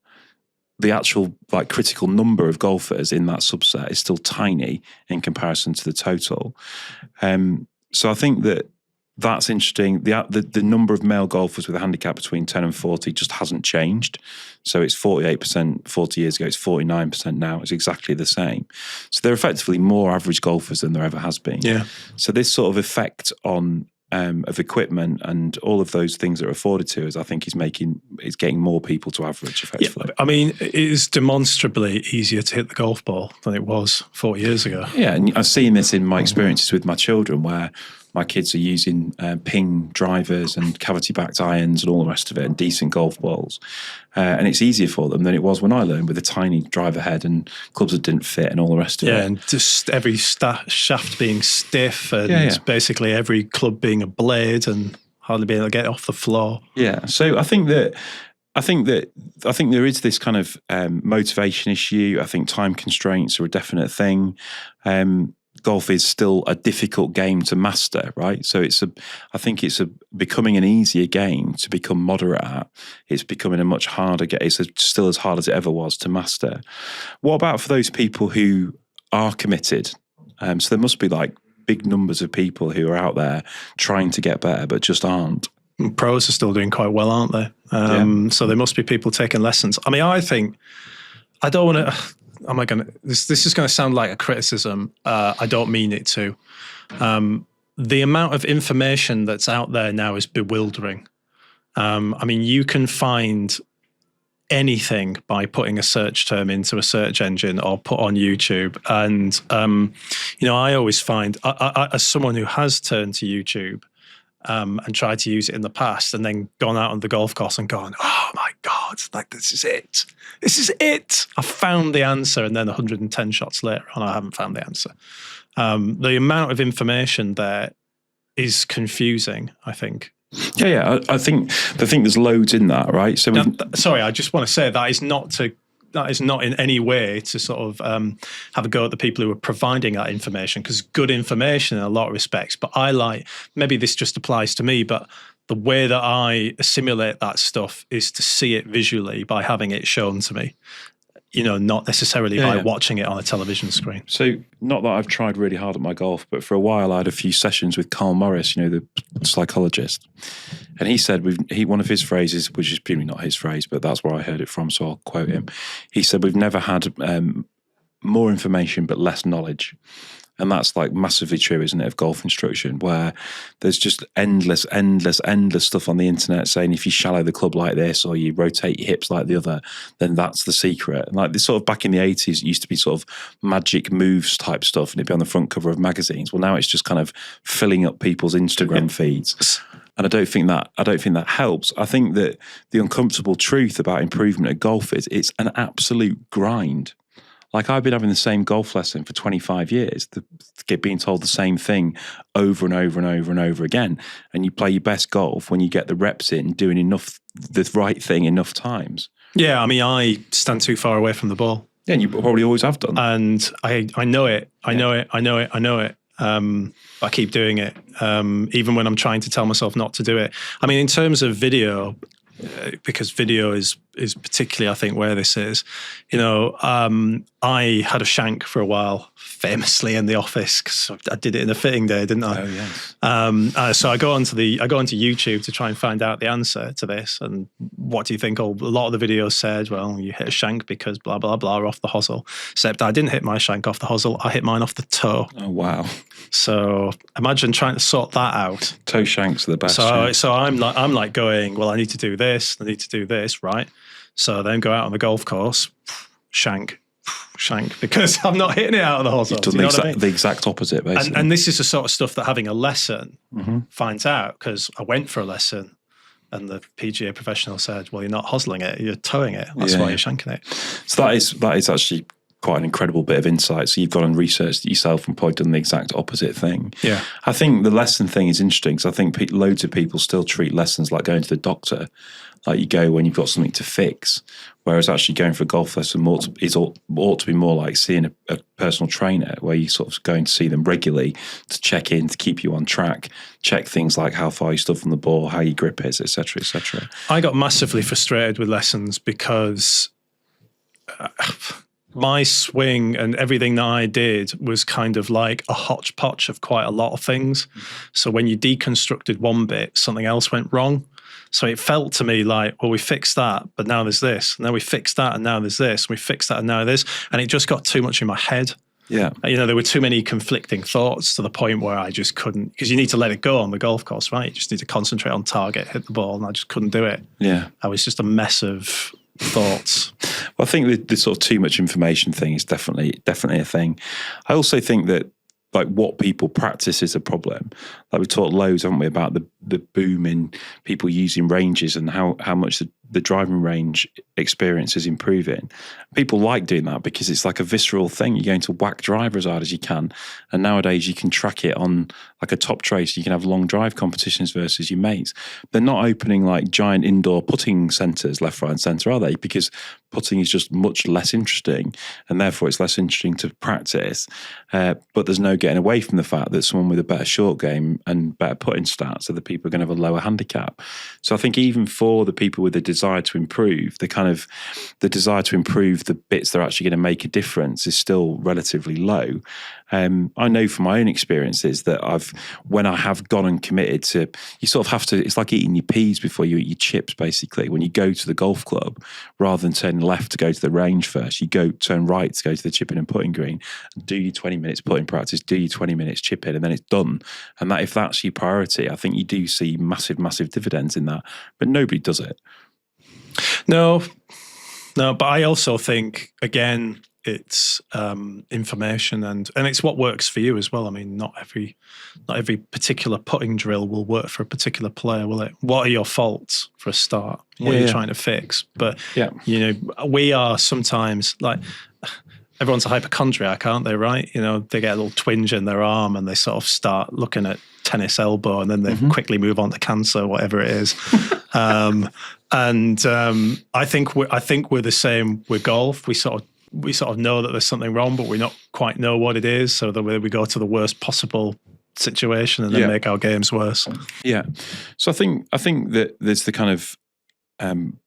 the actual critical number of golfers in that subset is still tiny in comparison to the total. So I think that's interesting. The number of male golfers with a handicap between 10 and 40 just hasn't changed. So it's 48% 40 years ago, it's 49% now. It's exactly the same. So there are effectively more average golfers than there ever has been. Yeah. So this sort of effect on of equipment and all of those things that are afforded to us, I think is getting more people to average effectively. Yeah, I mean, it is demonstrably easier to hit the golf ball than it was 40 years ago. Yeah, and I've seen this in my experiences with my children where my kids are using ping drivers and cavity-backed irons and all the rest of it and decent golf balls. And it's easier for them than it was when I learned with a tiny driver head and clubs that didn't fit and all the rest of it. Yeah, and just every shaft being stiff and basically every club being a blade and hardly being able to get off the floor. Yeah, so I think there is this kind of motivation issue. I think time constraints are a definite thing. Golf is still a difficult game to master, right? So I think it's becoming an easier game to become moderate at. It's becoming a much harder game. It's still as hard as it ever was to master. What about for those people who are committed? So there must be big numbers of people who are out there trying to get better, but just aren't. Pros are still doing quite well, aren't they? So there must be people taking lessons. I mean, I think I don't want to. This is going to sound like a criticism. I don't mean it to. The amount of information that's out there now is bewildering. I mean, you can find anything by putting a search term into a search engine or put on YouTube. And, I always find, as someone who has turned to YouTube and tried to use it in the past and then gone out on the golf course and gone, oh my God, this is it. This is it. I found the answer. And then 110 shots later on, I haven't found the answer. The amount of information there is confusing, I think. Yeah. I think there's loads in that, right? So sorry, I just want to say that is not in any way to sort of have a go at the people who are providing that information, because good information in a lot of respects. But maybe this just applies to me, but the way that I assimilate that stuff is to see it visually by having it shown to me, not necessarily by watching it on a television screen. So not that I've tried really hard at my golf, but for a while I had a few sessions with Carl Morris, the psychologist. And he said, one of his phrases, which is probably not his phrase, but that's where I heard it from, so I'll quote him. He said, we've never had more information but less knowledge. And that's massively true, isn't it, of golf instruction, where there's just endless stuff on the internet saying if you shallow the club like this or you rotate your hips like the other, then that's the secret. And this sort of back in the 80s, it used to be sort of magic moves type stuff and it'd be on the front cover of magazines. Well, now it's just kind of filling up people's Instagram feeds. And I don't think that helps. I think that the uncomfortable truth about improvement at golf is it's an absolute grind. I've been having the same golf lesson for 25 years, being told the same thing over and over and over and over again. And you play your best golf when you get the reps in, doing the right thing enough times. Yeah, I mean, I stand too far away from the ball. Yeah, and you probably always have done. And I know it. I know it. I keep doing it, even when I'm trying to tell myself not to do it. I mean, in terms of video, because video is is particularly, I think, where this is. I had a shank for a while, famously in the office, because I did it in a fitting day, didn't I? Oh yes. So I go onto YouTube to try and find out the answer to this. And what do you think? Oh, a lot of the videos said, well, you hit a shank because blah blah blah off the hosel. Except I didn't hit my shank off the hosel. I hit mine off the toe. Oh wow. So imagine trying to sort that out. Toe shanks are the best. So I'm like going, well, I need to do this. I need to do this, right? So then go out on the golf course, shank, because I'm not hitting it out of the hosel. You've done the exact opposite, basically. And this is the sort of stuff that having a lesson finds out, because I went for a lesson and the PGA professional said, well, you're not hosling it, you're towing it. That's why you're shanking it. So that is actually quite an incredible bit of insight. So you've gone and researched it yourself and probably done the exact opposite thing. Yeah. I think the lesson thing is interesting, because I think loads of people still treat lessons like going to the doctor. Like you go when you've got something to fix, whereas actually going for a golf lesson ought to be more like seeing a personal trainer, where you sort of going to see them regularly to check in, to keep you on track, check things like how far you stood from the ball, how your grip is, etc., etc. I got massively frustrated with lessons because my swing and everything that I did was kind of like a hodgepodge of quite a lot of things. So when you deconstructed one bit, something else went wrong. So it felt to me like, well, we fixed that, but now there's this. And then we fixed that, and now there's this. And we fixed that, and now this. And it just got too much in my head. Yeah. There were too many conflicting thoughts to the point where I just couldn't, because you need to let it go on the golf course, right? You just need to concentrate on target, hit the ball, and I just couldn't do it. Yeah. I was just a mess of thoughts. Well, I think the sort of too much information thing is definitely a thing. I also think that like what people practice is a problem. Like we talked loads, haven't we, about the boom in people using ranges and how much the driving range experience is improving. People like doing that because it's like a visceral thing. You're going to whack driver as hard as you can. And nowadays you can track it on like a top trace. You can have long drive competitions versus your mates. They're not opening like giant indoor putting centres left, right and centre, are they? Because putting is just much less interesting, and therefore it's less interesting to practice. But there's no getting away from the fact that someone with a better short game and better putting stats are the people who are going to have a lower handicap. So I think even for the people with the desire to improve, the desire to improve the bits that are actually going to make a difference is still relatively low. I know from my own experiences that when I have gone and committed to, you sort of have to, it's like eating your peas before you eat your chips, basically. When you go to the golf club, rather than turning left to go to the range first, you turn right to go to the chipping and putting green, do your 20 minutes putting practice, do your 20 minutes chipping, and then it's done. And that, if that's your priority, I think you do see massive, massive dividends in that. But nobody does it. No, but I also think, again, it's information and it's what works for you as well. I mean, not every particular putting drill will work for a particular player, will it? What are your faults for a start? What are you trying to fix? But we are sometimes like, everyone's a hypochondriac, aren't they? Right? They get a little twinge in their arm and they sort of start looking at tennis elbow, and then they quickly move on to cancer, whatever it is. I think we're the same with golf. We sort of know that there's something wrong, but we not quite know what it is. So that we go to the worst possible situation and then make our games worse. Yeah. So I think that there's the kind of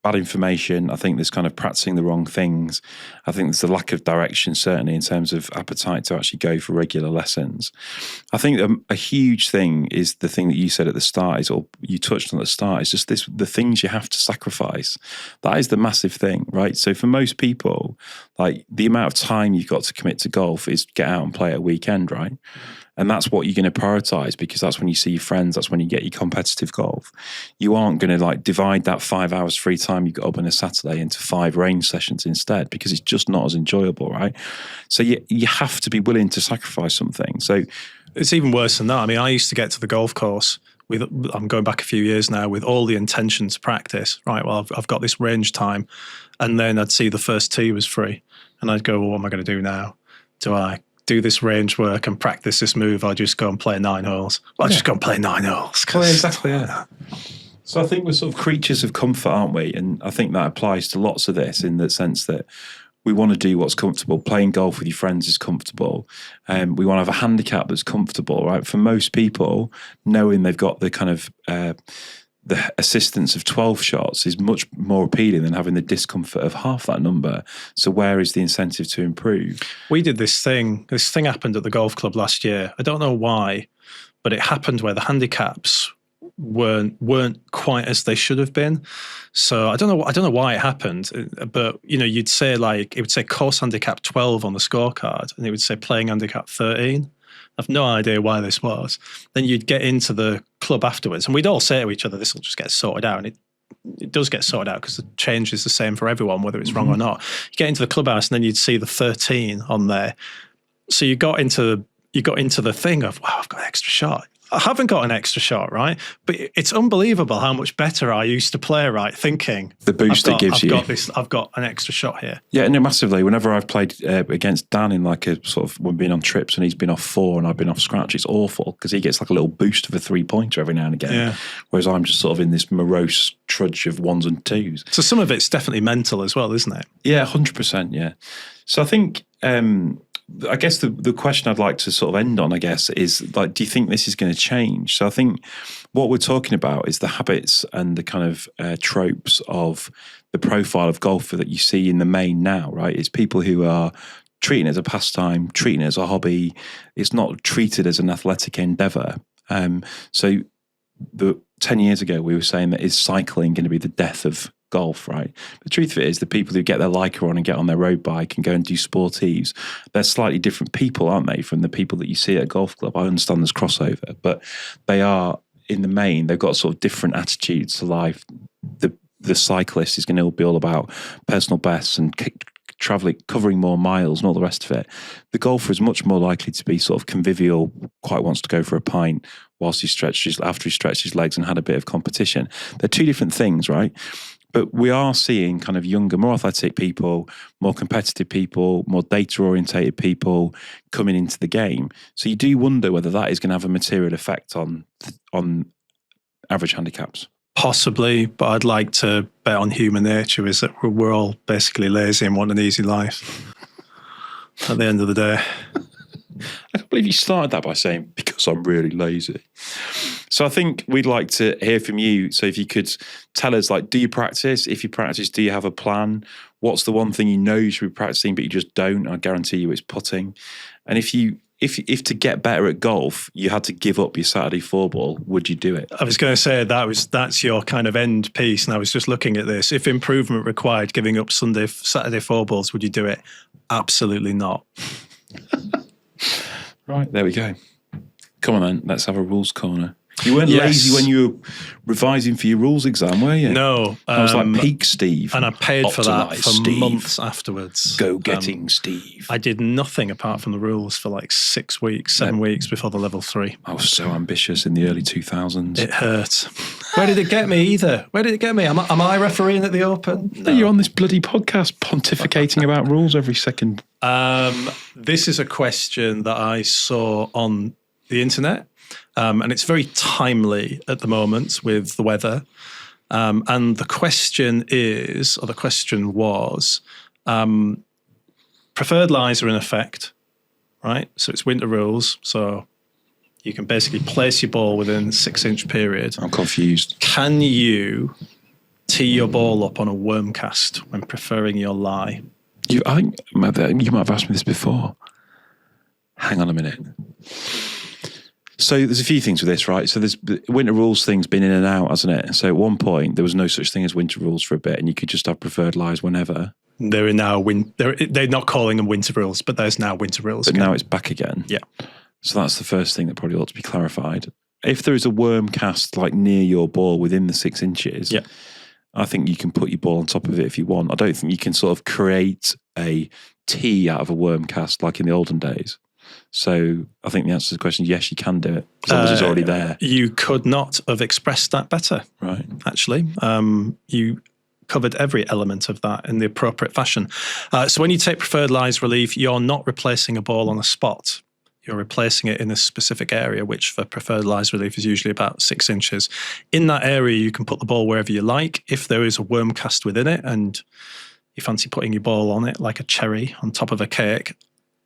bad information. I think there's kind of practicing the wrong things. I think there's a lack of direction, certainly in terms of appetite to actually go for regular lessons. I think a huge thing is the thing that you said at the start, or you touched on at the start, is just the things you have to sacrifice. That is the massive thing, right? So for most people, like the amount of time you've got to commit to golf is get out and play at a weekend, right? And that's what you're going to prioritize, because that's when you see your friends, that's when you get your competitive golf. You aren't going to like divide that 5 hours free time you got up on a Saturday into 5 range sessions instead, because it's just not as enjoyable, right? So you have to be willing to sacrifice something. So it's even worse than that. I mean, I used to get to the golf course I'm going back a few years now, with all the intention to practice, right? Well, I've got this range time, and then I'd see the first tee was free, and I'd go, well, what am I going to do now? Do I do this range work and practice this move? I just go and play 9 holes. Well, I just go and play 9 holes. Well, exactly, yeah. So I think we're sort of creatures of comfort, aren't we? And I think that applies to lots of this, in the sense that we want to do what's comfortable. Playing golf with your friends is comfortable. We want to have a handicap that's comfortable, right? For most people, knowing they've got the kind of the assistance of 12 shots is much more appealing than having the discomfort of half that number. So where is the incentive to improve? We did this thing. This thing happened at the golf club last year. I don't know why, but it happened where the handicaps weren't quite as they should have been. So I don't know why it happened, but you'd say it would say course handicap 12 on the scorecard, and it would say playing handicap 13. I've no idea why this was. Then you'd get into the club afterwards, and we'd all say to each other, "This will just get sorted out." And it does get sorted out because the change is the same for everyone, whether it's wrong or not. You get into the clubhouse, and then you'd see the 13 on there. So you got into the thing of, wow, I've got an extra shot. I haven't got an extra shot, right? But it's unbelievable how much better I used to play, right? Thinking the boost it gives you. I've got an extra shot here. Yeah, no, massively. Whenever I've played against Dan in like a sort of, we've been on trips and he's been off 4 and I've been off scratch, it's awful because he gets like a little boost of a 3-pointer every now and again. Yeah. Whereas I'm just sort of in this morose trudge of 1s and 2s. So some of it's definitely mental as well, isn't it? Yeah, 100%. Yeah. So I think, I guess the question I'd like to sort of end on, I guess, is like, do you think this is going to change? So I think what we're talking about is the habits and the kind of tropes of the profile of golfer that you see in the main now, right? It's people who are treating it as a pastime, treating it as a hobby. It's not treated as an athletic endeavour. So 10 years ago, we were saying that is cycling going to be the death of golf, right? The truth of it is the people who get their Leica on and get on their road bike and go and do sportives, they're slightly different people, aren't they, from the people that you see at a golf club? I understand there's crossover, but they are, in the main, they've got sort of different attitudes to life. The cyclist is going to be all about personal bests and traveling, covering more miles and all the rest of it. The golfer is much more likely to be sort of convivial, quite wants to go for a pint after he stretched his legs and had a bit of competition. They're two different things, right? But we are seeing kind of younger, more athletic people, more competitive people, more data-orientated people coming into the game. So you do wonder whether that is going to have a material effect on average handicaps. Possibly, but I'd like to bet on human nature is that we're all basically lazy and want an easy life at the end of the day. I can't believe you started that by saying, because I'm really lazy. So I think we'd like to hear from you. So if you could tell us, like, do you practice? If you practice, do you have a plan? What's the one thing you know you should be practicing, but you just don't? I guarantee you it's putting. And if to get better at golf, you had to give up your Saturday 4-ball, would you do it? I was going to say that's your kind of end piece. And I was just looking at this. If improvement required giving up Saturday 4-balls, would you do it? Absolutely not. Right, there we go. Come on then, let's have a rules corner. You weren't lazy when you were revising for your rules exam, were you? No. I was like peak Steve. And I paid for that for Steve. Months afterwards. Go getting Steve. I did nothing apart from the rules for like 6 weeks, 7 weeks before the level 3. I was so ambitious in the early 2000s. It hurt. Where did it get me either? Where did it get me? Am I refereeing at the Open? No. You're on this bloody podcast pontificating about rules every second. This is a question that I saw on the internet. And it's very timely at the moment with the weather. And the question was, preferred lies are in effect, right? So it's winter rules. So you can basically place your ball within a 6-inch period. I'm confused. Can you tee your ball up on a worm cast when preferring your lie? I think you might have asked me this before. Hang on a minute. So there's a few things with this, right? So there's the winter rules thing's been in and out, hasn't it? So at one point there was no such thing as winter rules for a bit, and you could just have preferred lies whenever. They're not calling them winter rules, but there's now winter rules. But now it's back again. Yeah. So that's the first thing that probably ought to be clarified. If there is a worm cast like near your ball within the 6 inches, I think you can put your ball on top of it if you want. I don't think you can sort of create a tee out of a worm cast like in the olden days. So I think the answer to the question is yes, you can do it as long as it's already there. You could not have expressed that better, right? Actually, you covered every element of that in the appropriate fashion. So when you take preferred lies relief, you're not replacing a ball on a spot. You're replacing it in a specific area, which for preferred lies relief is usually about 6 inches. In that area, you can put the ball wherever you like. If there is a worm cast within it and you fancy putting your ball on it like a cherry on top of a cake,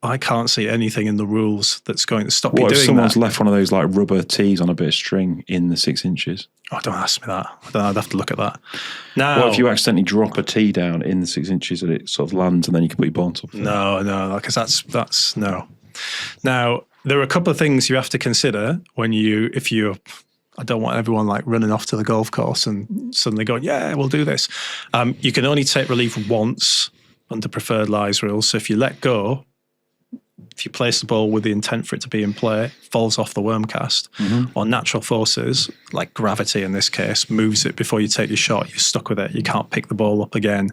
I can't see anything in the rules that's going to stop you What doing if someone's that. left one of those like rubber tees on a bit of string in the 6 inches? Oh, don't ask me that. I'd have to look at that. Now, What if you accidentally drop a tee down in the 6 inches and it sort of lands and then you can put your ball on top of it? No, because that's no. Now, there are a couple of things you have to consider I don't want everyone like running off to the golf course and suddenly going, yeah, we'll do this. You can only take relief once under preferred lies rules. So if you let go, if you place the ball with the intent for it to be in play, falls off the worm cast, or natural forces, like gravity in this case, moves it before you take your shot, you're stuck with it. You can't pick the ball up again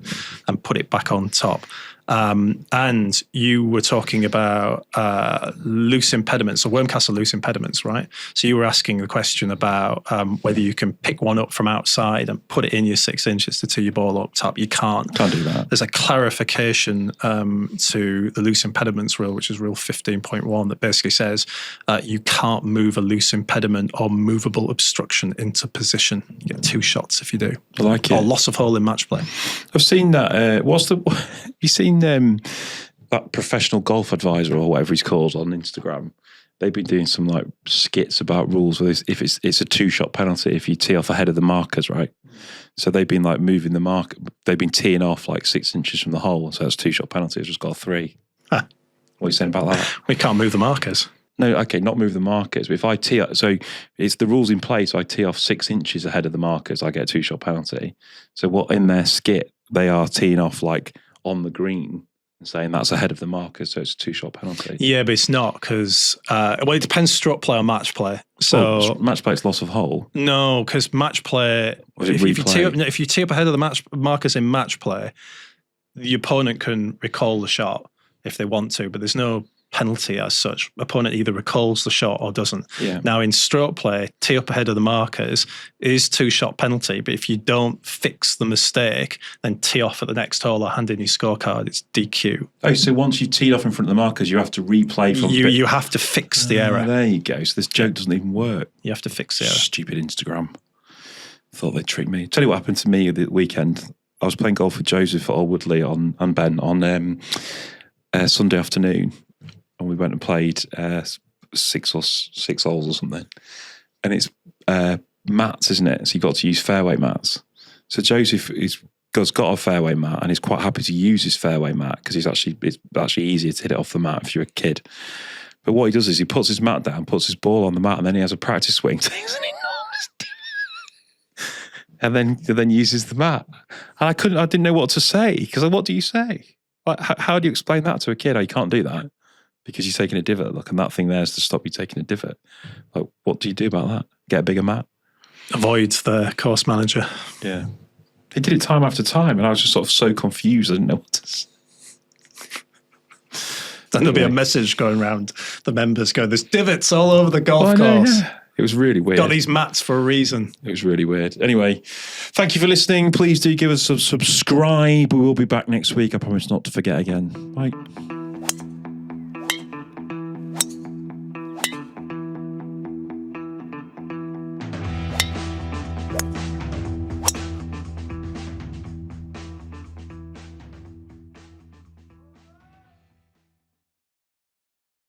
and put it back on top. And you were talking about loose impediments, or worm casts are loose impediments, right? So you were asking the question about whether you can pick one up from outside and put it in your 6 inches to tee your ball up top. You can't. Can't do that. There's a clarification to the loose impediments rule, which is rule 15.1, that basically says you can't move a loose impediment or movable obstruction into position. You get 2 shots if you do. I like it. Or loss of hole in match play. I've seen that. You seen that professional golf advisor or whatever he's called on Instagram? They've been doing some like skits about rules where if it's a 2-shot penalty if you tee off ahead of the markers, right? So they've been like moving the mark. They've been teeing off like 6 inches from the hole, so it's 2-shot penalty. It's just got a 3. Huh. What are you saying about that? We can't move the markers. No, okay, not move the markers. But if I tee up, so it's the rules in place. I tee off 6 inches ahead of the markers, I get a 2-shot penalty. So what in their skit they are teeing off like on the green and saying that's ahead of the markers, so it's a 2-shot penalty. Yeah, but it's not because it depends stroke play or match play. So match play, it's loss of hole. No, because match play. If you tee up ahead of the match markers in match play, the opponent can recall the shot if they want to, but there's no penalty as such. Opponent either recalls the shot or doesn't. Yeah. Now in stroke play, tee up ahead of the markers is 2-shot penalty, but if you don't fix the mistake, then tee off at the next hole or hand in your scorecard, it's DQ. Oh, so once you teed off in front of the markers, you have to replay from... You have to fix the error. There you go. So this joke doesn't even work. You have to fix the error. Stupid Instagram. Thought they'd trick me. Tell you what happened to me the weekend. I was playing golf with Joseph at Old Woodley and Ben on Sunday afternoon. And we went and played 6 holes or something. And it's mats, isn't it? So you got to use fairway mats. So Joseph has got a fairway mat and he's quite happy to use his fairway mat because it's actually easier to hit it off the mat if you're a kid. But what he does is he puts his mat down, puts his ball on the mat, and then he has a practice swing. So it's an enormous and then uses the mat. And I didn't know what to say because what do you say? How do you explain that to a kid? Oh, you can't do that. Because you're taking a divot, look, and that thing there is to stop you taking a divot. Like, what do you do about that? Get a bigger mat? Avoid the course manager. Yeah. He did it time after time, and I was just sort of so confused, I didn't know what to say. Then there'll be a message going around the members going, there's divots all over the golf course. Yeah. It was really weird. Got these mats for a reason. It was really weird. Anyway, thank you for listening. Please do give us a subscribe. We will be back next week. I promise not to forget again. Bye.